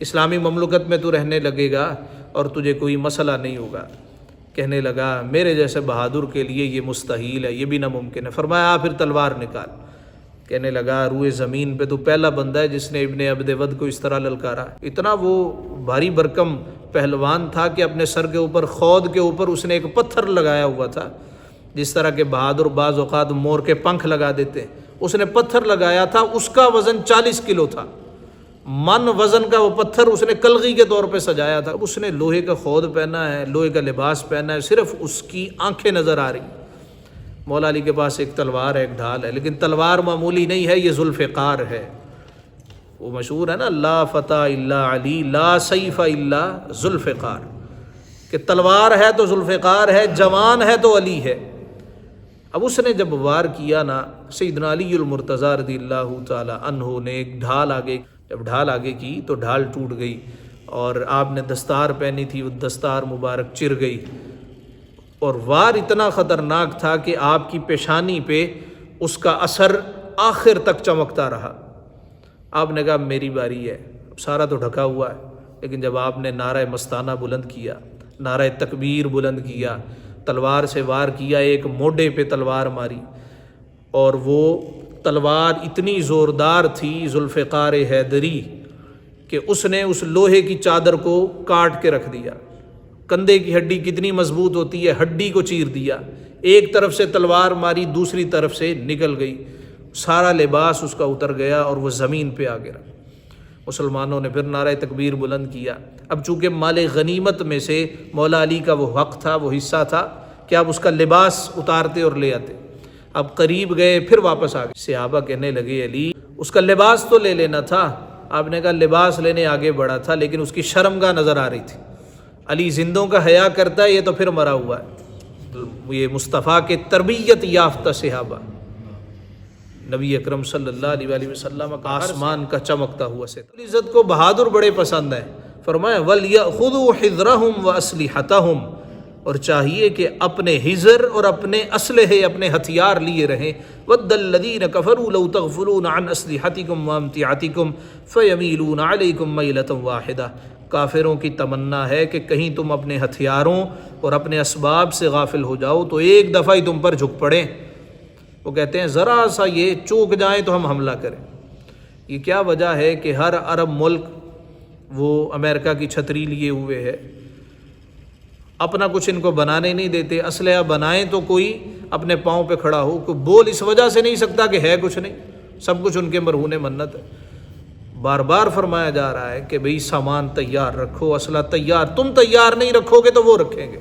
[SPEAKER 2] اسلامی مملکت میں تو رہنے لگے گا اور تجھے کوئی مسئلہ نہیں ہوگا۔ کہنے لگا میرے جیسے بہادر کے لیے یہ مستحیل ہے، یہ بھی ناممکن ہے۔ فرمایا پھر تلوار نکال۔ کہنے لگا روئے زمین پہ تو پہلا بندہ ہے جس نے ابن عبد ود کو اس طرح للکارا۔ اتنا وہ بھاری بھرکم پہلوان تھا کہ اپنے سر کے اوپر، خود کے اوپر اس نے ایک پتھر لگایا ہوا تھا، جس طرح کے بہادر بعض اوقات مور کے پنکھ لگا دیتے، اس نے پتھر لگایا تھا، اس کا وزن 40 کلو تھا۔ من وزن کا وہ پتھر اس نے کلغی کے طور پہ سجایا تھا، اب اس نے لوہے کا خود پہنا ہے، لوہے کا لباس پہنا ہے، صرف اس کی آنکھیں نظر آ رہی۔ مولا علی کے پاس ایک تلوار ہے، ایک ڈھال ہے، لیکن تلوار معمولی نہیں ہے، یہ ذوالفقار ہے۔ وہ مشہور ہے نا، لا فتح الا علی لا سیف الا ذوالفقار، کہ تلوار ہے تو ذوالفقار ہے، جوان ہے تو علی ہے۔ اب اس نے جب وار کیا نا، سیدنا علی المرتضیٰ رضی اللہ تعالی عنہ نے ایک ڈھال آگے، جب ڈھال آگے کی تو ڈھال ٹوٹ گئی، اور آپ نے دستار پہنی تھی، وہ دستار مبارک چر گئی، اور وار اتنا خطرناک تھا کہ آپ کی پیشانی پہ اس کا اثر آخر تک چمکتا رہا۔ آپ نے کہا میری باری ہے، سارا تو ڈھکا ہوا ہے، لیکن جب آپ نے نعرہ مستانہ بلند کیا، نعرہ تکبیر بلند کیا، تلوار سے وار کیا، ایک موڈے پہ تلوار ماری، اور وہ تلوار اتنی زوردار تھی ذوالفقار حیدری کہ اس نے اس لوہے کی چادر کو کاٹ کے رکھ دیا۔ کندھے کی ہڈی کتنی مضبوط ہوتی ہے، ہڈی کو چیر دیا، ایک طرف سے تلوار ماری، دوسری طرف سے نکل گئی، سارا لباس اس کا اتر گیا اور وہ زمین پہ آ گرا۔ مسلمانوں نے پھر نعرہ تکبیر بلند کیا۔ اب چونکہ مال غنیمت میں سے مولا علی کا وہ حق تھا، وہ حصہ تھا کہ آپ اس کا لباس اتارتے اور لے آتے۔ اب قریب گئے، پھر واپس آ گئے۔ صحابہ کہنے لگے علی اس کا لباس تو لے لینا تھا۔ آپ نے کہا لباس لینے آگے بڑھا تھا، لیکن اس کی شرمگاہ نظر آ رہی تھی۔ علی زندوں کا حیا کرتا ہے، یہ تو پھر مرا ہوا ہے۔ یہ مصطفیٰ کے تربیت یافتہ صحابہ، نبی اکرم صلی اللہ علیہ وآلہ وسلم کا آسمان کا چمکتا ہوا ستارہ۔ عزت کو بہادر بڑے پسند ہیں، فرمایا وَلْيَأْخُذُوا حِذْرَهُمْ وَأَسْلِحَتَهُمْ، اور چاہیے کہ اپنے حذر اور اپنے اسلحے، اپنے ہتھیار لیے رہیں۔ وَدَّ الَّذِينَ كَفَرُوا لَوْ تَغْفُلُونَ عَنْ أَسْلِحَتِكُمْ وَأَمْتِعَتِكُمْ فَيَمِيلُونَ عَلَيْكُمْ مَيْلَةً وَاحِدَةً، کافروں کی تمنا ہے کہ کہیں تم اپنے ہتھیاروں اور اپنے اسباب سے غافل ہو جاؤ تو ایک دفعہ ہی تم پر جھک پڑیں۔ وہ کہتے ہیں ذرا سا یہ چوک جائیں تو ہم حملہ کریں۔ یہ کیا وجہ ہے کہ ہر عرب ملک وہ امریکہ کی چھتری لیے ہوئے ہے، اپنا کچھ ان کو بنانے نہیں دیتے، اسلحہ بنائیں تو کوئی اپنے پاؤں پہ کھڑا ہو، کوئی بول اس وجہ سے نہیں سکتا کہ ہے کچھ نہیں، سب کچھ ان کے مرہون منت ہے۔ بار بار فرمایا جا رہا ہے کہ بھئی سامان تیار رکھو، اسلحہ تیار، تم تیار نہیں رکھو گے تو وہ رکھیں گے۔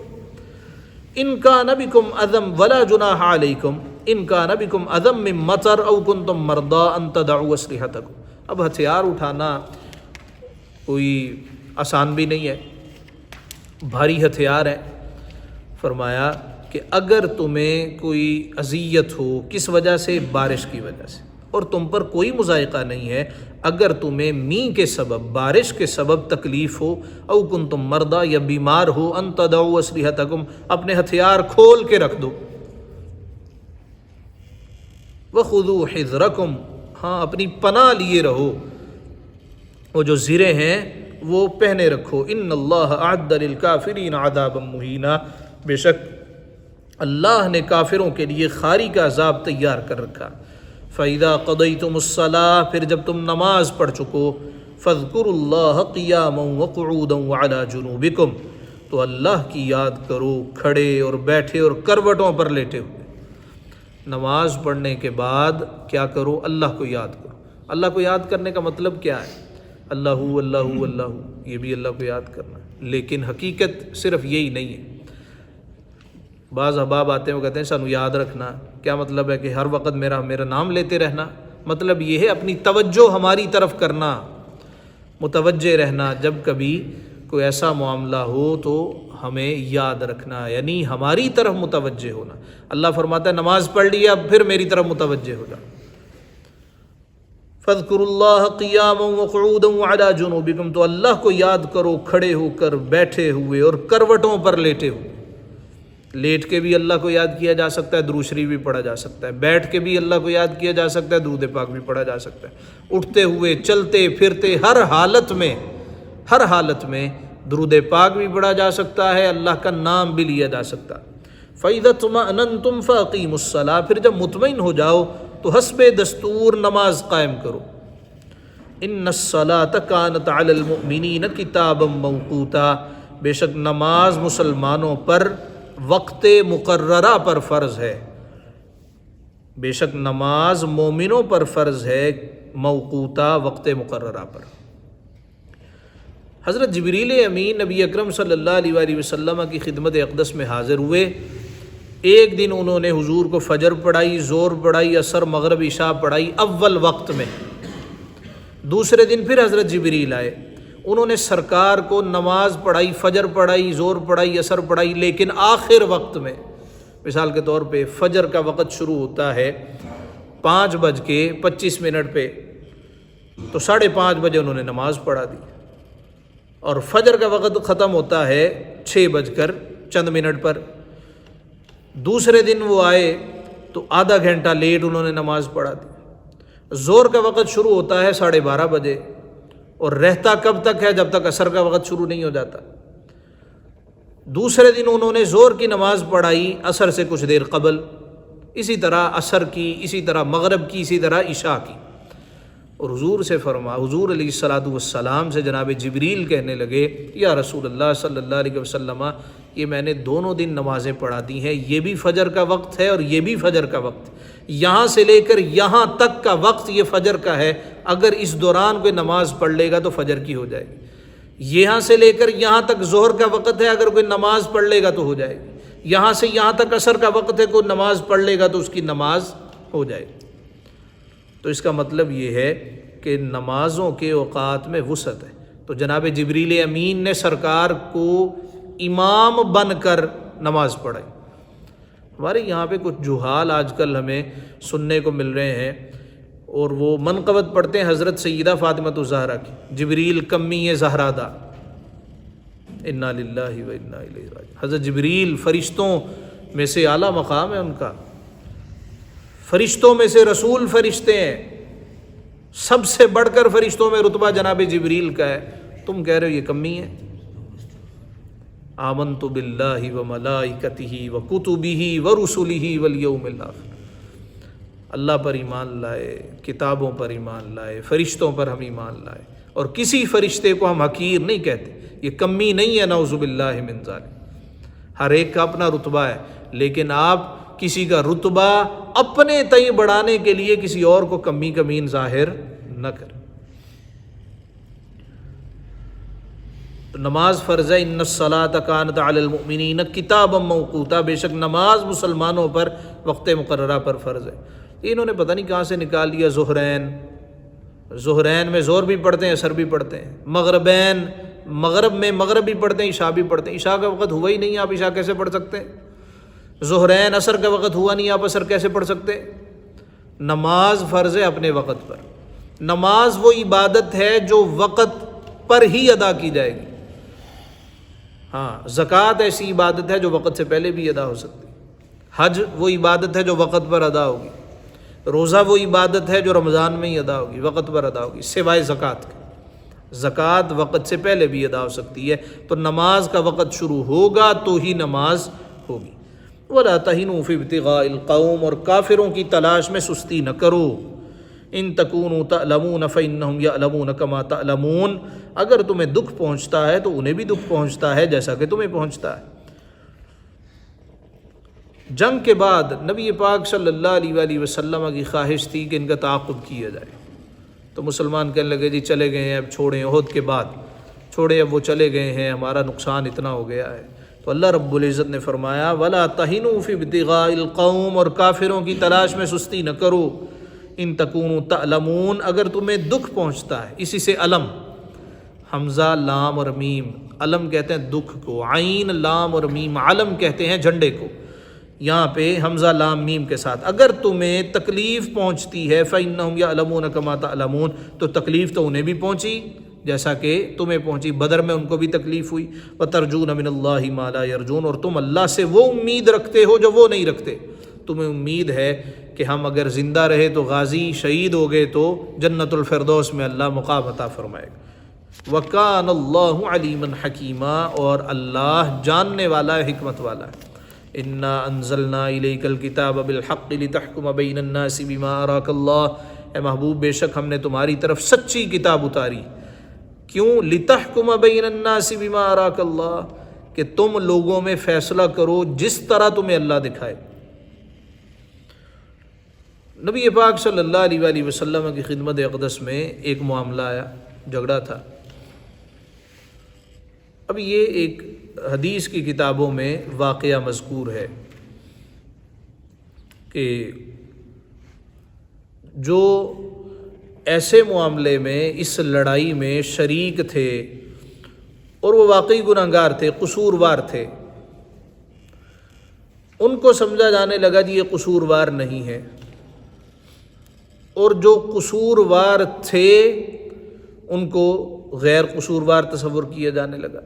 [SPEAKER 2] ان کان بکم اذم ولا جناح علیکم ان کان بکم اذم من مطر او کنتم مرضی ان تدعوا اسلحتکم۔ اب ہتھیار اٹھانا کوئی آسان بھی نہیں ہے، بھاری ہتھیار ہے۔ فرمایا کہ اگر تمہیں کوئی اذیت ہو، کس وجہ سے؟ بارش کی وجہ سے، اور تم پر کوئی مضائقہ نہیں ہے، اگر تمہیں مینہ کے سبب، بارش کے سبب تکلیف ہو، او کنتم مرضی، یا بیمار ہو، ان تدعوا اسلحتکم، اپنے ہتھیار کھول کے رکھ دو۔ وخذوا حذرکم، ہاں اپنی پناہ لیے رہو، وہ جو زرے ہیں وہ پہنے رکھو۔ ان اللہ اعد للکافرین عذابا مہینا، بے شک اللہ نے کافروں کے لیے خاری کا عذاب تیار کر رکھا۔ فَإِذَا قَضَيْتُمُ الصَّلَاةَ، پھر جب تم نماز پڑھ چکو، فَاذْكُرُوا اللَّهَ قِيَامًا وَقُعُودًا وَعَلَى جُنُوبِكُمْ، تو اللہ کی یاد کرو کھڑے اور بیٹھے اور کروٹوں پر لیٹے ہوئے۔ نماز پڑھنے کے بعد کیا کرو؟ اللہ کو یاد کرو۔ اللہ کو یاد کرنے کا مطلب کیا ہے؟ اللہ اللہ اللہ، یہ بھی اللہ کو یاد کرنا، لیکن حقیقت صرف یہی نہیں ہے۔ بعض احباب آتے ہیں، وہ کہتے ہیں سانو یاد رکھنا، کیا مطلب ہے کہ ہر وقت میرا نام لیتے رہنا؟ مطلب یہ ہے اپنی توجہ ہماری طرف کرنا، متوجہ رہنا، جب کبھی کوئی ایسا معاملہ ہو تو ہمیں یاد رکھنا، یعنی ہماری طرف متوجہ ہونا۔ اللہ فرماتا ہے نماز پڑھ لیا، پھر میری طرف متوجہ ہو جا۔ فَاذْكُرُوا اللَّهَ قِيَامًا وَقُعُودًا وَعَلَى جُنُوبِكُمْ، تو اللہ کو یاد کرو کھڑے ہو کر، بیٹھے ہوئے اور کروٹوں پر لیٹے ہوئے۔ لیٹ کے بھی اللہ کو یاد کیا جا سکتا ہے، درود شریف بھی پڑھا جا سکتا ہے، بیٹھ کے بھی اللہ کو یاد کیا جا سکتا ہے، درود پاک بھی پڑھا جا سکتا ہے، اٹھتے ہوئے، چلتے پھرتے، ہر حالت میں درود پاک بھی پڑھا جا سکتا ہے، اللہ کا نام بھی لیا جا سکتا ہے۔ فَإِذَا اطْمَأْنَنْتُمْ فَأَقِيمُوا الصَّلَاةَ، پھر جب مطمئن ہو جاؤ تو حسب دستور نماز قائم کرو۔ إِنَّ الصَّلَاةَ كَانَتْ عَلَى الْمُؤْمِنِينَ كِتَابًا مَوْقُوتًا، بے شک نماز مسلمانوں پر وقت مقررہ پر فرض ہے، بے شک نماز مومنوں پر فرض ہے، موقوتہ، وقت مقررہ پر۔ حضرت جبریل امین نبی اکرم صلی اللہ علیہ وآلہ وسلم کی خدمت اقدس میں حاضر ہوئے۔ ایک دن انہوں نے حضور کو فجر پڑھائی، ظہر پڑھائی، عصر، مغرب، عشاء پڑھائی اول وقت میں۔ دوسرے دن پھر حضرت جبریل آئے، انہوں نے سرکار کو نماز پڑھائی، فجر پڑھائی، ظہر پڑھائی، عصر پڑھائی، لیکن آخر وقت میں۔ مثال کے طور پہ فجر کا وقت شروع ہوتا ہے 5:25 پہ، تو 5:30 بجے انہوں نے نماز پڑھا دی، اور فجر کا وقت ختم ہوتا ہے 6:00 پر۔ دوسرے دن وہ آئے تو آدھا گھنٹہ لیٹ انہوں نے نماز پڑھا دی۔ ظہر کا وقت شروع ہوتا ہے 12:30 بجے، اور رہتا کب تک ہے؟ جب تک عصر کا وقت شروع نہیں ہو جاتا۔ دوسرے دن انہوں نے ظہر کی نماز پڑھائی عصر سے کچھ دیر قبل، اسی طرح عصر کی، اسی طرح مغرب کی، اسی طرح عشاء کی۔ اور حضور علیہ الصلوۃ والسلام سے جناب جبریل کہنے لگے، یا رسول اللہ صلی اللہ علیہ وسلم، یہ میں نے دونوں دن نمازیں پڑھا دی ہیں، یہ بھی فجر کا وقت ہے اور یہ بھی فجر کا وقت، یہاں سے لے کر یہاں تک کا وقت یہ فجر کا ہے، اگر اس دوران کوئی نماز پڑھ لے گا تو فجر کی ہو جائے گی۔ یہاں سے لے کر یہاں تک ظہر کا وقت ہے، اگر کوئی نماز پڑھ لے گا تو ہو جائے گی۔ یہاں سے یہاں تک عصر کا وقت ہے، کوئی نماز پڑھ لے گا تو اس کی نماز ہو جائے گی۔ تو اس کا مطلب یہ ہے کہ نمازوں کے اوقات میں وسعت ہے۔ تو جناب جبریل امین نے سرکار کو امام بن کر نماز پڑھائی۔ ہمارے یہاں پہ کچھ جہال آج کل ہمیں سننے کو مل رہے ہیں، اور وہ منقبت پڑھتے ہیں حضرت سیدہ فاطمہ الزہرا کی، جبریل کمی زہرا دا، انا للہ و انا الیہ راجعون۔ حضرت جبریل فرشتوں میں سے اعلیٰ مقام ہے ان کا، فرشتوں میں سے رسول فرشتے ہیں، سب سے بڑھ کر فرشتوں میں رتبہ جناب جبریل کا ہے، تم کہہ رہے ہو یہ کمی ہے۔ آمنت باللہ و ملائکتہ و کتبہ و رسلہ والیوم الآخر، اللہ پر ایمان لائے، کتابوں پر ایمان لائے، فرشتوں پر ہم ایمان لائے، اور کسی فرشتے کو ہم حقیر نہیں کہتے، یہ کمی نہیں ہے، نعوذ باللہ من ذالک۔ ہر ایک کا اپنا رتبہ ہے، لیکن آپ کسی کا رتبہ اپنے تئیں بڑھانے کے لیے کسی اور کو کمی کمین ظاہر نہ کریں۔ تو نماز فرض ہے، ان الصلاۃ کانت علی المؤمنین کتابا موقوتا، بے شک نماز مسلمانوں پر وقت مقررہ پر فرض ہے۔ انہوں نے پتہ نہیں کہاں سے نکال لیا ظہرین میں ظہر بھی پڑھتے ہیں، عصر بھی پڑھتے ہیں، مغربین مغرب میں مغرب بھی پڑھتے ہیں، عشاء بھی پڑھتے ہیں۔ عشاء کا وقت ہوا ہی نہیں، آپ عشاء کیسے پڑھ سکتے ہیں؟ ظہرین عصر کا وقت ہوا نہیں، آپ عصر کیسے پڑھ سکتے ہیں؟ نماز فرض ہے اپنے وقت پر۔ نماز وہ عبادت ہے جو وقت پر ہی ادا کی جائے گی۔ ہاں، زکوٰۃ ایسی عبادت ہے جو وقت سے پہلے بھی ادا ہو سکتی ہے، حج وہ عبادت ہے جو وقت پر ادا ہوگی، روزہ وہ عبادت ہے جو رمضان میں ہی ادا ہوگی، وقت پر ادا ہوگی، سوائے زکوٰۃ کے۔ زکوٰۃ وقت سے پہلے بھی ادا ہو سکتی ہے، تو نماز کا وقت شروع ہوگا تو ہی نماز ہوگی۔ وَلَا تَهِنُوا فِي ابْتِغَاءِ الْقَوْمِ، اور کافروں کی تلاش میں سستی نہ کرو۔ ان تکونوا تعلمون فإنهم يعلمون كما تعلمون، اگر تمہیں دکھ پہنچتا ہے تو انہیں بھی دکھ پہنچتا ہے جیسا کہ تمہیں پہنچتا ہے۔ جنگ کے بعد نبی پاک صلی اللہ علیہ وآلہ وسلم کی خواہش تھی کہ ان کا تعاقب کیا جائے، تو مسلمان کہنے لگے جی چلے گئے ہیں، اب چھوڑیں، احد کے بعد چھوڑیں، اب وہ چلے گئے ہیں، ہمارا نقصان اتنا ہو گیا ہے۔ تو اللہ رب العزت نے فرمایا وَلَا تَهِنُوا فِي ابْتِغَاءِ الْقَوْمِ، اور کافروں کی تلاش میں سستی نہ کرو۔ ان تکونوا تعلمون، اگر تمہیں دکھ پہنچتا ہے، اسی سے علم، حمزہ لام اور میم، علم کہتے ہیں دکھ کو، عین لام اور میم علم کہتے ہیں جھنڈے کو، یہاں پہ حمزہ لام میم کے ساتھ۔ اگر تمہیں تکلیف پہنچتی ہے فإنہم یعلمون کما تعلمون، تو تکلیف تو انہیں بھی پہنچی جیسا کہ تمہیں پہنچی، بدر میں ان کو بھی تکلیف ہوئی۔ وترجون من اللہ ما لا یرجون، اور تم اللہ سے وہ امید رکھتے ہو جو وہ نہیں رکھتے۔ تمہیں امید ہے کہ ہم اگر زندہ رہے تو غازی، شہید ہو گئے تو جنت الفردوس میں اللہ مقام عطا فرمائے گا۔ وَكَانَ اللَّهُ عَلِيمًا حَكِيمًا، اور اللہ جاننے والا ہے، حکمت والا ہے۔ اِنَّا أَنزَلْنَا إِلَيْكَ الْكِتَابَ بِالْحَقِّ لِتَحْكُمَ بَيْنَ النَّاسِ بِمَا أَرَاكَ اللَّهُ، اے محبوب بے شک ہم نے تمہاری طرف سچی کتاب اتاری، کیوں؟ لِتَحْكُمَ بَيْنَ النَّاسِ بِمَا أَرَاكَ اللَّهُ، کہ تم لوگوں میں فیصلہ کرو جس طرح تمہیں اللہ دکھائے۔ نبی پاک صلی اللہ علیہ وآلہ وسلم کی خدمت اقدس میں ایک معاملہ آیا، جھگڑا تھا۔ اب یہ ایک حدیث کی کتابوں میں واقعہ مذکور ہے کہ جو ایسے معاملے میں اس لڑائی میں شریک تھے اور وہ واقعی گناہگار تھے، قصوروار تھے، ان کو سمجھا جانے لگا جی یہ قصوروار نہیں ہے، اور جو قصوروار تھے ان کو غیر قصوروار تصور کیا جانے لگا،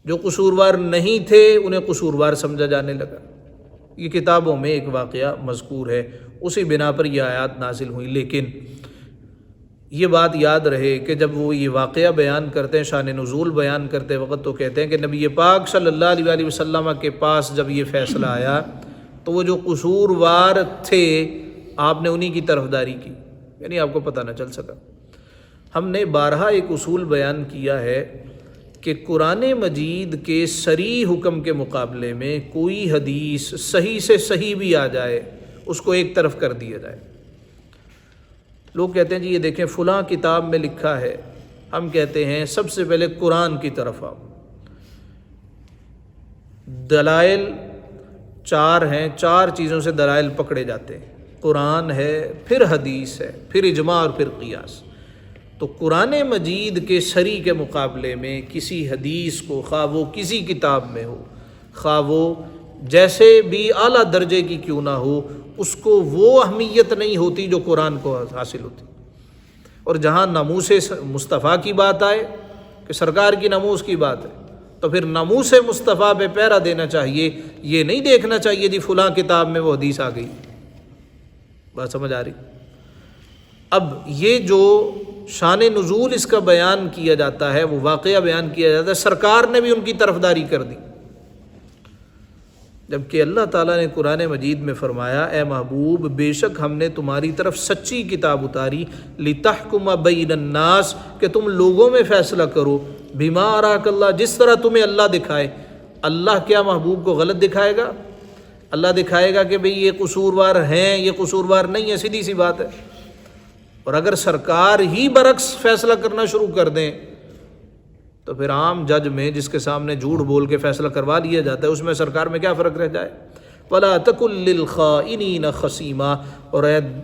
[SPEAKER 2] جو قصوروار نہیں تھے انہیں قصوروار سمجھا جانے لگا۔ یہ کتابوں میں ایک واقعہ مذکور ہے، اسی بنا پر یہ آیات نازل ہوئی۔ لیکن یہ بات یاد رہے کہ جب وہ یہ واقعہ بیان کرتے ہیں، شان نزول بیان کرتے وقت، تو کہتے ہیں کہ نبی پاک صلی اللہ علیہ وآلہ وسلم کے پاس جب یہ فیصلہ آیا تو وہ جو قصوروار تھے آپ نے انہی کی طرفداری کی، یعنی آپ کو پتہ نہ چل سکا۔ ہم نے بارہا ایک اصول بیان کیا ہے کہ قرآن مجید کے صریح حکم کے مقابلے میں کوئی حدیث صحیح سے صحیح بھی آ جائے اس کو ایک طرف کر دیا جائے۔ لوگ کہتے ہیں جی یہ دیکھیں فلاں کتاب میں لکھا ہے، ہم کہتے ہیں سب سے پہلے قرآن کی طرف آؤ۔ دلائل چار ہیں، چار چیزوں سے دلائل پکڑے جاتے ہیں، قرآن ہے، پھر حدیث ہے، پھر اجماع اور پھر قیاس۔ تو قرآن مجید کے صریح کے مقابلے میں کسی حدیث کو، خواہ وہ کسی کتاب میں ہو، خواہ وہ جیسے بھی اعلیٰ درجے کی کیوں نہ ہو، اس کو وہ اہمیت نہیں ہوتی جو قرآن کو حاصل ہوتی۔ اور جہاں ناموس مصطفیٰ کی بات آئے کہ سرکار کی ناموس کی بات ہے تو پھر ناموس مصطفیٰ پہ پیرا دینا چاہیے، یہ نہیں دیکھنا چاہیے جی فلاں کتاب میں وہ حدیث آ گئی۔ بات سمجھ آ رہی؟ اب یہ جو شان نزول اس کا بیان کیا جاتا ہے، وہ واقعہ بیان کیا جاتا ہے، سرکار نے بھی ان کی طرفداری کر دی، جبکہ اللہ تعالیٰ نے قرآن مجید میں فرمایا اے محبوب بے شک ہم نے تمہاری طرف سچی کتاب اتاری لِتَحْكُمَ بَيْنَ النَّاسِ کہ تم لوگوں میں فیصلہ کرو، بِمَا أَرَاكَ اللَّهُ جس طرح تمہیں اللہ دکھائے۔ اللہ کیا محبوب کو غلط دکھائے گا؟ اللہ دکھائے گا کہ بھئی یہ قصوروار ہیں، یہ قصوروار نہیں ہے، سیدھی سی بات ہے۔ اور اگر سرکار ہی برعکس فیصلہ کرنا شروع کر دیں تو پھر عام جج میں جس کے سامنے جھوٹ بول کے فیصلہ کروا لیا جاتا ہے، اس میں سرکار میں کیا فرق رہ جائے؟ وَلَا تَكُن لِّلْخَائِنِينَ خَصِيمًا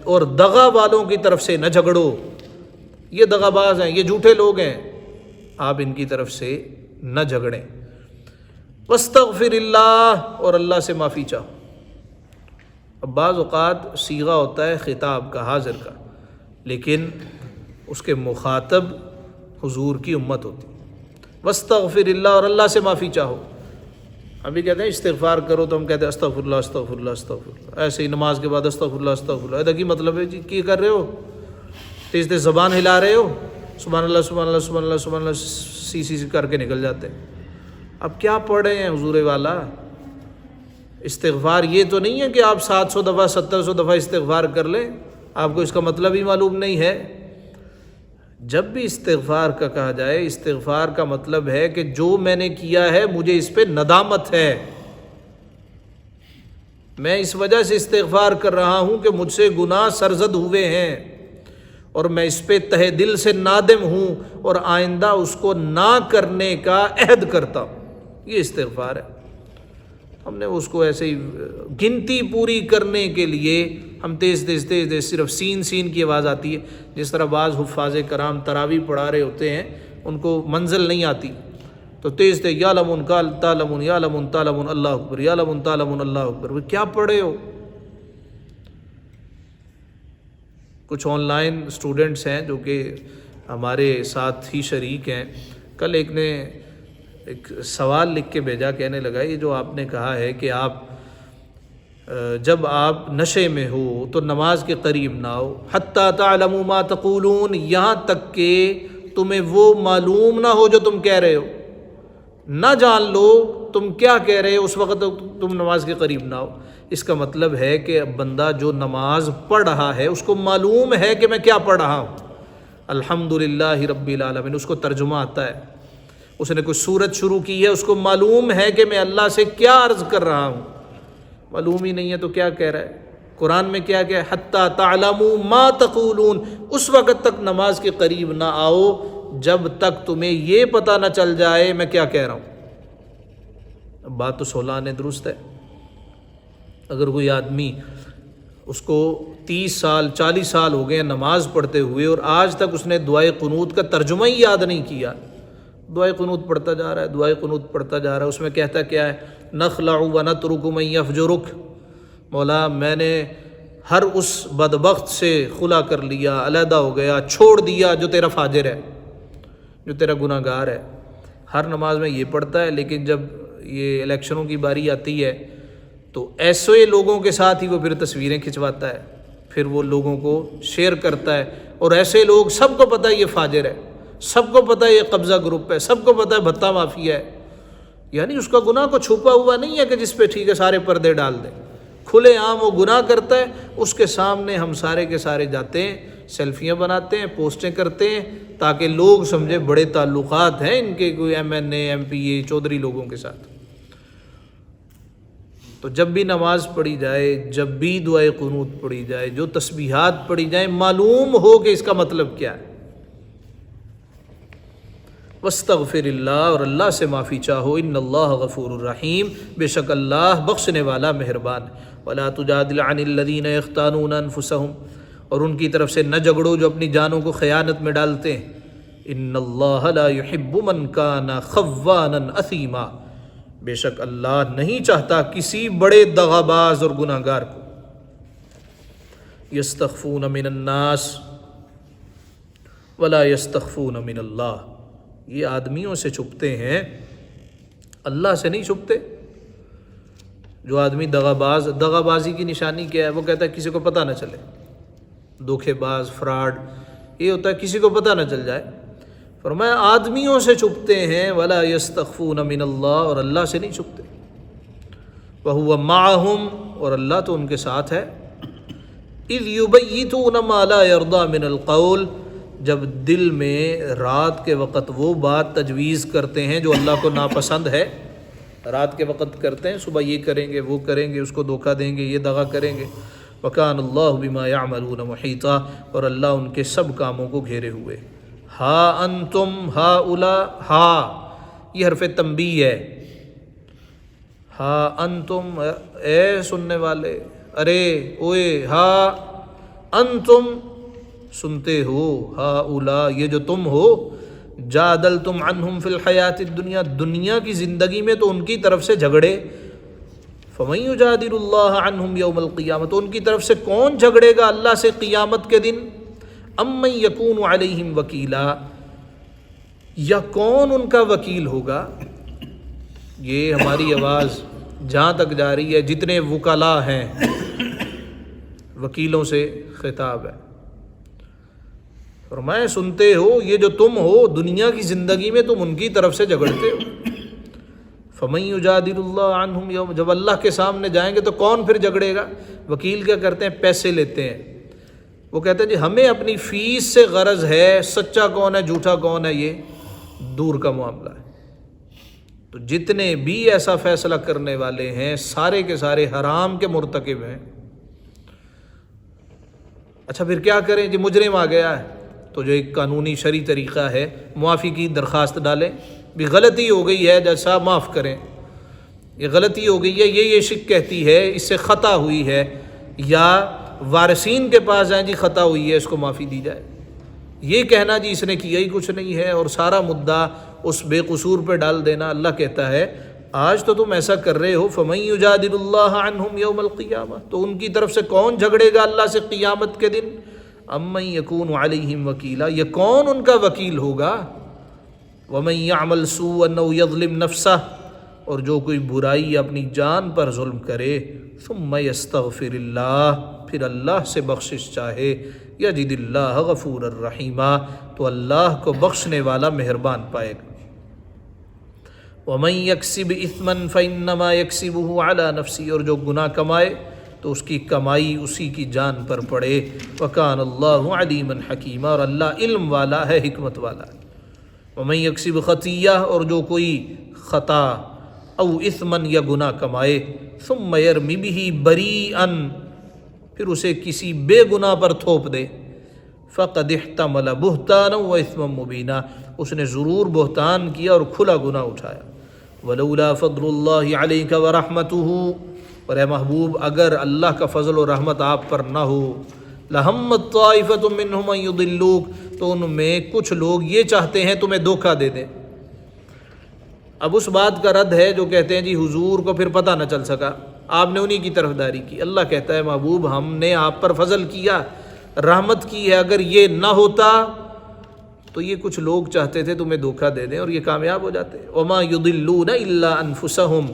[SPEAKER 2] اور دغا والوں کی طرف سے نہ جھگڑو، یہ دغا باز ہیں، یہ جھوٹے لوگ ہیں، آپ ان کی طرف سے نہ جھگڑیں۔ وَاسْتَغْفِرِ اللَّهَ اور اللہ سے معافی چاہو۔ اب بعض اوقات صیغہ ہوتا ہے خطاب کا، حاضر کا، لیکن اس کے مخاطب حضور کی امت ہوتی۔ وَاسْتَغْفِرِ اللَّهَ اور اللہ سے معافی چاہو۔ ابھی کہتے ہیں استغفار کرو تو ہم کہتے ہیں استغفر اللہ استغفر اللہ استغفر اللہ، ایسے ہی نماز کے بعد استغفر اللہ استغفر اللہ۔ کی مطلب ہے جی کی کر رہے ہو؟ تیز تیز زبان ہلا رہے ہو، سبحان اللہ سبحان اللہ سبحان اللہ سبحان اللہ سی کر کے نکل جاتے ہیں۔ اب کیا پڑھ رہے ہیں حضور والا؟ استغفار یہ تو نہیں ہے کہ آپ 700 دفعہ 700 دفعہ استغفار کر لیں، آپ کو اس کا مطلب ہی معلوم نہیں ہے۔ جب بھی استغفار کا کہا جائے، استغفار کا مطلب ہے کہ جو میں نے کیا ہے مجھے اس پہ ندامت ہے، میں اس وجہ سے استغفار کر رہا ہوں کہ مجھ سے گناہ سرزد ہوئے ہیں اور میں اس پہ تہ دل سے نادم ہوں اور آئندہ اس کو نہ کرنے کا عہد کرتا ہوں، یہ استغفار ہے۔ ہم نے اس کو ایسے ہی گنتی پوری کرنے کے لیے ہم تیز صرف سین کی آواز آتی ہے، جس طرح بعض حفاظ کرام تراویح پڑھا رہے ہوتے ہیں، ان کو منزل نہیں آتی تو تیز یا لمن کال تالمن یا لمن تالمن اللہ اکبر یا لمن تالمن اللہ اکبر۔ وہ کیا پڑھے ہو؟ کچھ آن لائن اسٹوڈنٹس ہیں جو کہ ہمارے ساتھ ہی شریک ہیں، کل ایک نے ایک سوال لکھ کے بھیجا، کہنے لگا یہ جو آپ نے کہا ہے کہ آپ جب آپ نشے میں ہو تو نماز کے قریب نہ ہو، حتیٰ تعلموا ما تقولون یہاں تک کہ تمہیں وہ معلوم نہ ہو جو تم کہہ رہے ہو، نہ جان لو تم کیا کہہ رہے ہو اس وقت تم نماز کے قریب نہ ہو۔ اس کا مطلب ہے کہ بندہ جو نماز پڑھ رہا ہے اس کو معلوم ہے کہ میں کیا پڑھ رہا ہوں، الحمدللہ رب العالمین، اس کو ترجمہ آتا ہے۔ اس نے کوئی سورت شروع کی ہے، اس کو معلوم ہے کہ میں اللہ سے کیا عرض کر رہا ہوں، معلوم ہی نہیں ہے تو کیا کہہ رہا ہے؟ قرآن میں کیا کہ حتیٰ تعلموا ما تقولون، اس وقت تک نماز کے قریب نہ آؤ جب تک تمہیں یہ پتہ نہ چل جائے میں کیا کہہ رہا ہوں۔ بات تو 16 آنے درست ہے۔ اگر کوئی آدمی اس کو 30 سال 40 سال ہو گئے نماز پڑھتے ہوئے اور آج تک اس نے دعائے قنوت کا ترجمہ ہی یاد نہیں کیا، دعائے قنوت پڑھتا جا رہا ہے، دعائے قنوت پڑھتا جا رہا ہے، اس میں کہتا کیا ہے، نخلع ونترک من یفجرک، مولا میں نے ہر اس بدبخت سے خلا کر لیا، علیحدہ ہو گیا، چھوڑ دیا جو تیرا فاجر ہے، جو تیرا گناہ گار ہے۔ ہر نماز میں یہ پڑھتا ہے، لیکن جب یہ الیکشنوں کی باری آتی ہے تو ایسے لوگوں کے ساتھ ہی وہ پھر تصویریں کھنچواتا ہے، پھر وہ لوگوں کو شیئر کرتا ہے، اور ایسے لوگ سب کو پتہ ہے یہ فاجر ہے، سب کو پتہ ہے یہ قبضہ گروپ ہے، سب کو پتہ ہے بھتہ مافیا ہے۔ یعنی اس کا گناہ کو چھپا ہوا نہیں ہے کہ جس پہ ٹھیک ہے سارے پردے ڈال دیں، کھلے عام وہ گناہ کرتا ہے، اس کے سامنے ہم سارے کے سارے جاتے ہیں، سیلفیاں بناتے ہیں، پوسٹیں کرتے ہیں، تاکہ لوگ سمجھے بڑے تعلقات ہیں ان کے، کوئی M N A M P A چودھری لوگوں کے ساتھ۔ تو جب بھی نماز پڑھی جائے، جب بھی دعائے قنوت پڑھی جائے، جو تسبیحات پڑھی جائیں، معلوم ہو کہ اس کا مطلب کیا ہے۔ واستغفر اللہ، اور اللہ سے معافی چاہو، ان اللہ غفور الرحیم، بے شک اللہ بخشنے والا مہربان ہے۔ ولا تجادل عن الذین یختانون انفسہم، اور ان کی طرف سے نہ جھگڑو جو اپنی جانوں کو خیانت میں ڈالتے ہیں۔ ان اللہ لا یحب من کان خوانا اثیما، بے شک اللہ نہیں چاہتا کسی بڑے دغاباز اور گناہ گار کو۔ یستخفون من الناس ولا یستخفون من اللہ، یہ آدمیوں سے چھپتے ہیں، اللہ سے نہیں چھپتے۔ جو آدمی دغابازی کی نشانی کیا ہے؟ وہ کہتا ہے کسی کو پتہ نہ چلے، دھوکے باز، فراڈ، یہ ہوتا ہے کسی کو پتہ نہ چل جائے۔ فرمایا آدمیوں سے چھپتے ہیں، ولا یستخفون من اللہ، اور اللہ سے نہیں چھپتے۔ وہو معہم، اور اللہ تو ان کے ساتھ ہے۔ اذ یبیتون ما لا یرضی من القول، جب دل میں رات کے وقت وہ بات تجویز کرتے ہیں جو اللہ کو ناپسند ہے، رات کے وقت کرتے ہیں، صبح یہ کریں گے، وہ کریں گے، اس کو دھوکہ دیں گے، یہ دغا کریں گے۔ وکان اللہ بما یعملون محیطا، اور اللہ ان کے سب کاموں کو گھیرے ہوئے۔ ہا انتم ہا اولا، ہا یہ حرف تنبیہ ہے، ہا انتم اے سننے والے، ارے اوے، ہا انتم سنتے ہو، ہا اولا یہ جو تم ہو، جادلتم عنہم فی الحیات الدنیا، دنیا کی زندگی میں تو ان کی طرف سے جھگڑے، فمن یجادل اللہ عنہم یوم القیامہ، تو ان کی طرف سے کون جھگڑے گا اللہ سے قیامت کے دن؟ امن یکون علیہم وکیلا، یا کون ان کا وکیل ہوگا؟ یہ ہماری آواز جہاں تک جا رہی ہے، جتنے وکلاء ہیں وکیلوں سے خطاب ہے۔ فرمایا سنتے ہو، یہ جو تم ہو دنیا کی زندگی میں تم ان کی طرف سے جھگڑتے ہو۔ فمن یجادل اللہ عنہم یوم، جب اللہ کے سامنے جائیں گے تو کون پھر جھگڑے گا؟ وکیل کیا کرتے ہیں؟ پیسے لیتے ہیں، وہ کہتے ہیں جی ہمیں اپنی فیس سے غرض ہے، سچا کون ہے جھوٹا کون ہے یہ دور کا معاملہ ہے۔ تو جتنے بھی ایسا فیصلہ کرنے والے ہیں سارے کے سارے حرام کے مرتکب ہیں۔ اچھا پھر کیا کریں؟ جی مجرم آ گیا ہے تو جو ایک قانونی شرعی طریقہ ہے، معافی کی درخواست ڈالیں، بھی غلطی ہو گئی ہے جج صاحب معاف کریں، یہ غلطی ہو گئی ہے، یہ شک کہتی ہے، اس سے خطا ہوئی ہے، یا وارثین کے پاس جائیں جی خطا ہوئی ہے اس کو معافی دی جائے۔ یہ کہنا جی اس نے کیا ہی کچھ نہیں ہے اور سارا مدعا اس بے قصور پہ ڈال دینا، اللہ کہتا ہے آج تو تم ایسا کر رہے ہو، فمن یجادل اللہ عنہم یوم القیامہ، تو ان کی طرف سے کون جھگڑے گا اللہ سے قیامت کے دن؟ امن یکون علیہم وکیلا، یہ کون ان کا وکیل ہوگا؟ ومن یعمل سوءا او یظلم نفسہ، اور جو کوئی برائی اپنی جان پر ظلم کرے، ثم یستغفر اللہ، پھر اللہ سے بخشش چاہے، یجد اللہ غفور الرحیمہ، تو اللہ کو بخشنے والا مہربان پائے گا۔ ومن یکسب اثما فانما یکسبہ علی نفسہ، اور جو گناہ کمائے تو اس کی کمائی اسی کی جان پر پڑے، وکان اللہ علیما حکیما، اور اللہ علم والا ہے، حکمت والا ہے۔ ومن یکسب خطیہ، اور جو کوئی خطا او اثما یا گناہ کمائے، ثم یرمی بہ بریئا، پھر اسے کسی بے گناہ پر تھوپ دے، فقد احتمل بہتانا و اثما مبینا، اس نے ضرور بہتان کیا اور کھلا گناہ اٹھایا۔ ولولا فضل اللہ علیک ورحمتہ، اور اے محبوب اگر اللہ کا فضل و رحمت آپ پر نہ ہو، لہمت طائفۃ منہم ان یضلوک، تو ان میں کچھ لوگ یہ چاہتے ہیں تمہیں دھوکہ دے دیں۔ اب اس بات کا رد ہے جو کہتے ہیں جی حضور کو پھر پتہ نہ چل سکا، آپ نے انہی کی طرفداری کی۔ اللہ کہتا ہے محبوب ہم نے آپ پر فضل کیا، رحمت کی ہے، اگر یہ نہ ہوتا تو یہ کچھ لوگ چاہتے تھے تمہیں دھوکہ دے دیں اور یہ کامیاب ہو جاتے۔ وما یضلون الا انفسہم،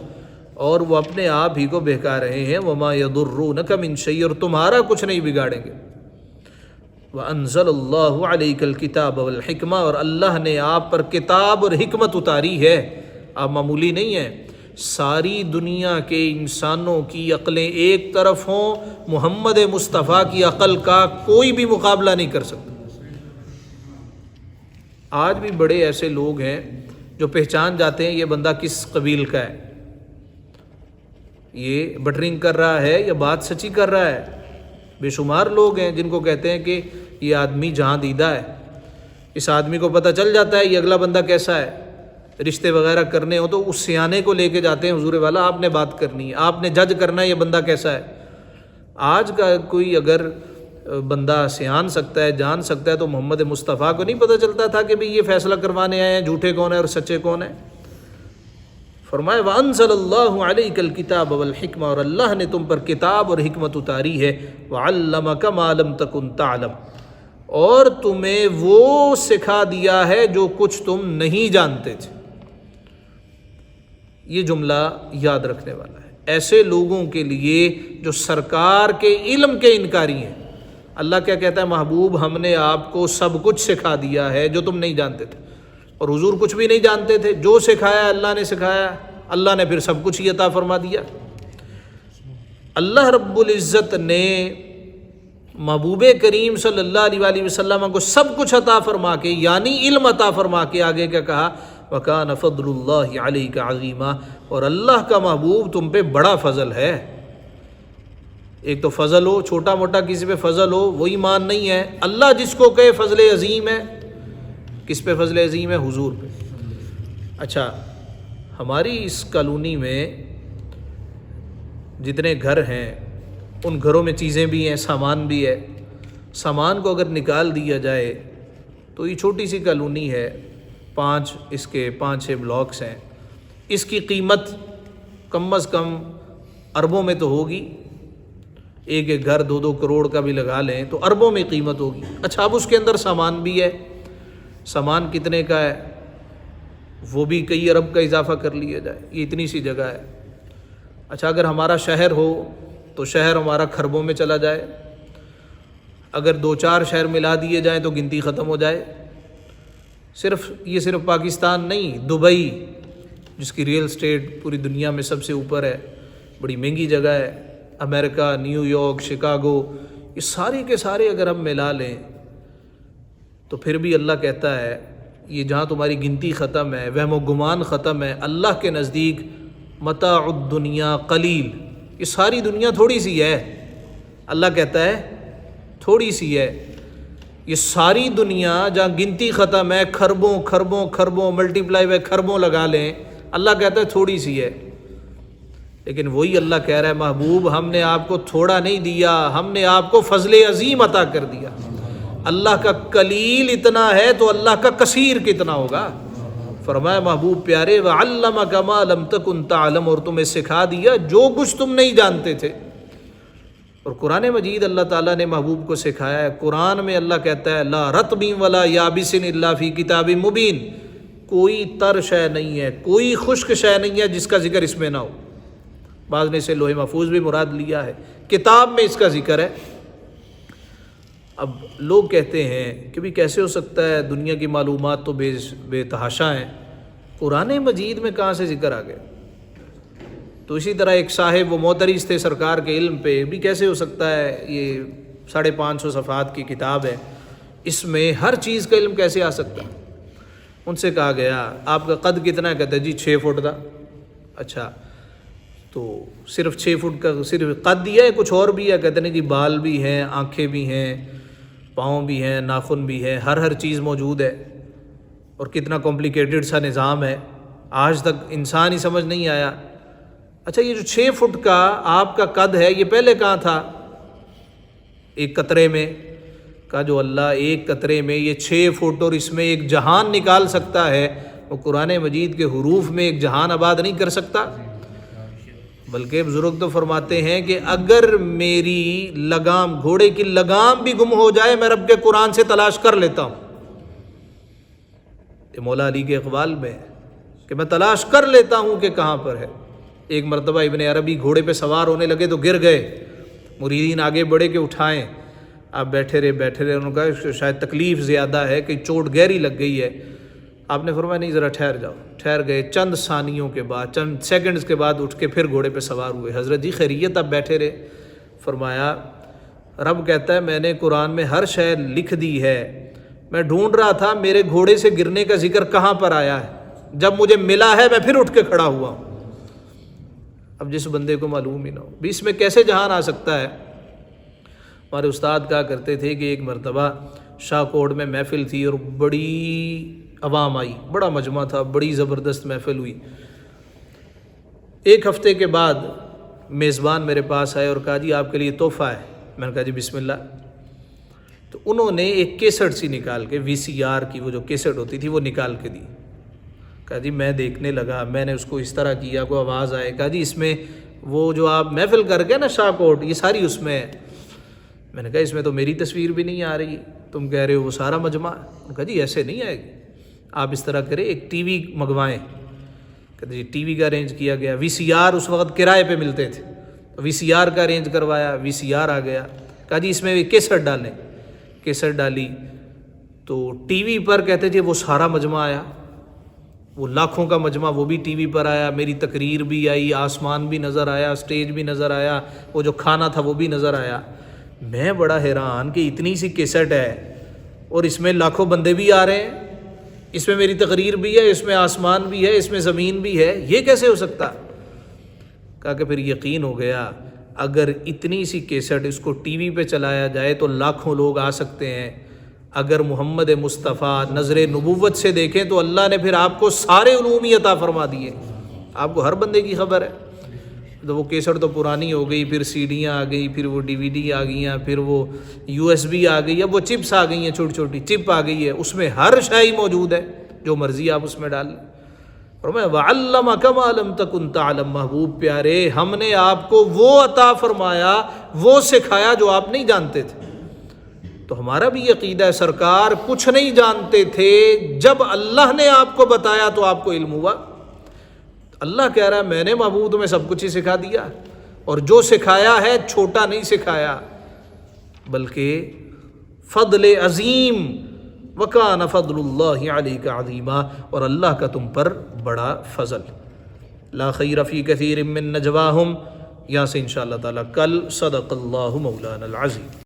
[SPEAKER 2] اور وہ اپنے آپ ہی کو بہکا رہے ہیں۔ وما یضرونک من شیء، اور تمہارا کچھ نہیں بگاڑیں گے۔ وانزل اللہ علیک الکتاب والحکمہ، اور اللہ نے آپ پر کتاب اور حکمت اتاری ہے۔ آپ معمولی نہیں ہیں، ساری دنیا کے انسانوں کی عقلیں ایک طرف ہوں، محمد مصطفیٰ کی عقل کا کوئی بھی مقابلہ نہیں کر سکتا۔ آج بھی بڑے ایسے لوگ ہیں جو پہچان جاتے ہیں یہ بندہ کس قبیل کا ہے، یہ بٹرنگ کر رہا ہے یا بات سچی کر رہا ہے۔ بے شمار لوگ ہیں جن کو کہتے ہیں کہ یہ آدمی جہاں دیدہ ہے، اس آدمی کو پتہ چل جاتا ہے یہ اگلا بندہ کیسا ہے۔ رشتے وغیرہ کرنے ہو تو اس سیانے کو لے کے جاتے ہیں، حضور والا آپ نے بات کرنی ہے، آپ نے جج کرنا ہے یہ بندہ کیسا ہے۔ آج کا کوئی اگر بندہ سیان سکتا ہے، جان سکتا ہے، تو محمد مصطفیٰ کو نہیں پتہ چلتا تھا کہ بھئی یہ فیصلہ کروانے آئے ہیں جھوٹے کون ہیں اور سچے کون ہیں۔ فرمایا وَأَنزَلَ اللَّهُ عَلَيْكَ الْكِتَابَ وَالْحِكْمَةَ، اور اللہ نے تم پر کتاب اور حکمت اتاری ہے۔ وَعَلَّمَكَ مَا لَمْ تَكُنْ تَعْلَمْ، اور تمہیں وہ سکھا دیا ہے جو کچھ تم نہیں جانتے تھے۔ یہ جملہ یاد رکھنے والا ہے ایسے لوگوں کے لیے جو سرکار کے علم کے انکاری ہیں۔ اللہ کیا کہتا ہے محبوب ہم نے آپ کو سب کچھ سکھا دیا ہے جو تم نہیں جانتے تھے، اور حضور کچھ بھی نہیں جانتے تھے، جو سکھایا اللہ نے سکھایا، اللہ نے پھر سب کچھ ہی عطا فرما دیا۔ اللہ رب العزت نے محبوب کریم صلی اللہ علیہ وآلہ وسلم کو سب کچھ عطا فرما کے، یعنی علم عطا فرما کے آگے کیا کہا، وَكَانَ فَضْلُ اللَّهِ عَلَيْكَ عَظِيمًا، اور اللہ کا محبوب تم پہ بڑا فضل ہے۔ ایک تو فضل ہو، چھوٹا موٹا کسی پہ فضل ہو وہ ایمان نہیں ہے، اللہ جس کو کہے فضل عظیم ہے۔ کس پہ فضل عظیم ہے؟ حضور پہ۔ اچھا، ہماری اس کالونی میں جتنے گھر ہیں ان گھروں میں چیزیں بھی ہیں، سامان بھی ہے۔ سامان کو اگر نکال دیا جائے تو یہ چھوٹی سی کالونی ہے، اس کے 5-6 بلاکس ہیں، اس کی قیمت کم از کم اربوں میں تو ہوگی، ایک ایک گھر 2-2 کروڑ کا بھی لگا لیں تو اربوں میں قیمت ہوگی۔ اچھا، اب اس کے اندر سامان بھی ہے، سامان کتنے کا ہے وہ بھی کئی ارب کا اضافہ کر لیا جائے، یہ اتنی سی جگہ ہے۔ اچھا، اگر ہمارا شہر ہو تو شہر ہمارا کھربوں میں چلا جائے، اگر 2-4 شہر ملا دیے جائیں تو گنتی ختم ہو جائے۔ یہ صرف پاکستان نہیں، دبئی جس کی ریئل اسٹیٹ پوری دنیا میں سب سے اوپر ہے، بڑی مہنگی جگہ ہے، امریکہ، نیو یارک، شکاگو، یہ سارے کے سارے اگر ہم ملا لیں تو پھر بھی اللہ کہتا ہے یہ جہاں تمہاری گنتی ختم ہے، وہم و گمان ختم ہے، اللہ کے نزدیک متاع الدنیا قلیل، یہ ساری دنیا تھوڑی سی ہے۔ اللہ کہتا ہے تھوڑی سی ہے، یہ ساری دنیا جہاں گنتی ختم ہے، کھربوں کھربوں کھربوں ملٹی پلائی بائی کھربوں لگا لیں، اللہ کہتا ہے تھوڑی سی ہے۔ لیکن وہی اللہ کہہ رہا ہے محبوب ہم نے آپ کو تھوڑا نہیں دیا، ہم نے آپ کو فضل عظیم عطا کر دیا۔ اللہ کا قلیل اتنا ہے تو اللہ کا کثیر کتنا ہوگا۔ فرمایا محبوب پیارے وَعَلَّمَكَ مَا لَمْ تَكُنْ تَعْلَمُ، اور تمہیں سکھا دیا جو کچھ تم نہیں جانتے تھے۔ اور قرآن مجید اللہ تعالیٰ نے محبوب کو سکھایا ہے۔ قرآن میں اللہ کہتا ہے لا رطب ولا یابس الا فی کتاب مبین، کوئی تر شے نہیں ہے، کوئی خشک شے نہیں ہے جس کا ذکر اس میں نہ ہو۔ بعض نے اسے لوح محفوظ بھی مراد لیا ہے، کتاب میں اس کا ذکر ہے۔ اب لوگ کہتے ہیں کہ بھی کیسے ہو سکتا ہے، دنیا کی معلومات تو بے تحاشا ہیں، قرآن مجید میں کہاں سے ذکر آ گیا؟ تو اسی طرح ایک صاحب وہ معترض تھے سرکار کے علم پہ، بھی کیسے ہو سکتا ہے، یہ 550 صفحات کی کتاب ہے، اس میں ہر چیز کا علم کیسے آ سکتا ہے؟ ان سے کہا گیا آپ کا قد کتنا ہے؟ کہتے جی 6 فٹ کا۔ اچھا، تو صرف 6 فٹ کا صرف قد دیا ہے، کچھ اور بھی ہے؟ کہتے ہیں جی بال بھی ہیں، آنکھیں بھی ہیں، پاؤں بھی ہیں، ناخن بھی ہے، ہر چیز موجود ہے، اور کتنا کمپلیکیٹڈ سا نظام ہے، آج تک انسان ہی سمجھ نہیں آیا۔ اچھا یہ جو 6 فٹ کا آپ کا قد ہے یہ پہلے کہاں تھا؟ ایک قطرے میں؟ کہا جو اللہ ایک قطرے میں یہ 6 فٹ اور اس میں ایک جہان نکال سکتا ہے، وہ قرآن مجید کے حروف میں ایک جہان آباد نہیں کر سکتا؟ بلکہ بزرگ تو فرماتے ہیں کہ اگر میری لگام، گھوڑے کی لگام بھی گم ہو جائے، میں رب کے قرآن سے تلاش کر لیتا ہوں۔ یہ مولا علی کے اقوال میں ہے کہ میں تلاش کر لیتا ہوں کہ کہاں پر ہے۔ ایک مرتبہ ابن عربی گھوڑے پہ سوار ہونے لگے تو گر گئے، مریدین آگے بڑھے کہ اٹھائیں، آپ بیٹھے رہے، انہوں نے کہا شاید تکلیف زیادہ ہے، کہ چوٹ گہری لگ گئی ہے۔ آپ نے فرمایا نہیں، ذرا ٹھہر جاؤ۔ ٹھہر گئے، چند ثانیوں کے بعد، چند سیکنڈز کے بعد اٹھ کے پھر گھوڑے پہ سوار ہوئے۔ حضرت جی خیریت؟ آپ بیٹھے رہے۔ فرمایا رب کہتا ہے میں نے قرآن میں ہر شے لکھ دی ہے، میں ڈھونڈ رہا تھا میرے گھوڑے سے گرنے کا ذکر کہاں پر آیا ہے، جب مجھے ملا ہے میں پھر اٹھ کے کھڑا ہوا ہوں۔ اب جس بندے کو معلوم ہی نہ ہو بھی اس میں کیسے جہان آ سکتا ہے۔ ہمارے استاد کہا کرتے تھے کہ ایک مرتبہ شاہ کوٹ میں محفل تھی اور بڑی عوام آئی، بڑا مجمع تھا، بڑی زبردست محفل ہوئی۔ ایک ہفتے کے بعد میزبان میرے پاس آئے اور کہا جی آپ کے لیے تحفہ ہے۔ میں نے کہا جی بسم اللہ۔ تو انہوں نے ایک کیسٹ سی نکال کے، VCR کی وہ جو کیسٹ ہوتی تھی وہ نکال کے دی۔ کہا جی میں دیکھنے لگا، میں نے اس کو اس طرح کیا، کوئی آواز آئے، کہا جی اس میں وہ جو آپ محفل کر کے نا شاہ کوٹ، یہ ساری اس میں ہے۔ میں نے کہا اس میں تو میری تصویر بھی نہیں آ رہی، تم کہہ رہے ہو وہ سارا مجمع۔ انہوں نے کہا جی ایسے نہیں آئے گی، آپ اس طرح کریں ایک ٹی وی منگوائیں۔ کہتے جی ٹی وی کا ارینج کیا گیا۔ VCR اس وقت کرائے پہ ملتے تھے، VCR کا ارینج کروایا، VCR آ گیا۔ کہا جی اس میں کیسٹ ڈالیں، کیسٹ ڈالی تو ٹی وی پر کہتے جی وہ سارا مجمع آیا، وہ لاکھوں کا مجمع وہ بھی ٹی وی پر آیا، میری تقریر بھی آئی، آسمان بھی نظر آیا، اسٹیج بھی نظر آیا، وہ جو کھانا تھا وہ بھی نظر آیا۔ میں بڑا حیران کہ اتنی سی کیسٹ ہے اور اس میں لاکھوں بندے بھی آ رہے ہیں، اس میں میری تقریر بھی ہے، اس میں آسمان بھی ہے، اس میں زمین بھی ہے، یہ کیسے ہو سکتا؟ کہا کہ پھر یقین ہو گیا اگر اتنی سی کیسٹ اس کو ٹی وی پہ چلایا جائے تو لاکھوں لوگ آ سکتے ہیں۔ اگر محمد مصطفیٰ نظر نبوت سے دیکھیں تو اللہ نے پھر آپ کو سارے علوم ہی عطا فرما دیے، آپ کو ہر بندے کی خبر ہے۔ تو وہ کیسٹ تو پرانی ہو گئی، پھر CDیاں آ گئی، پھر وہ DVD آ گئی ہیں، پھر وہ USB آ گئی، اب وہ چپس آ گئی ہیں، چھوٹی چھوٹی چپ آ گئی ہے، اس میں ہر شے موجود ہے، جو مرضی آپ اس میں ڈال لیں۔ اور میں وَعَلَّمَكَ مَا لَمْ تَكُنْ تَعْلَمْ، محبوب پیارے ہم نے آپ کو وہ عطا فرمایا، وہ سکھایا جو آپ نہیں جانتے تھے۔ تو ہمارا بھی عقیدہ ہے سرکار کچھ نہیں جانتے تھے، جب اللہ نے آپ کو بتایا تو آپ کو علم ہوا۔ اللہ کہہ رہا ہے میں نے محبوب تمہیں سب کچھ ہی سکھا دیا، اور جو سکھایا ہے چھوٹا نہیں سکھایا بلکہ فضل عظیم، وَكَانَ فَضْلُ اللَّهِ عَلَيْكَ عَظِيمًا، اور اللہ کا تم پر بڑا فضل۔ لا خیر فی کثیر من نجواہم، یہاں سے انشاءاللہ تعالی کل صدق اللہ مولانا العظیم۔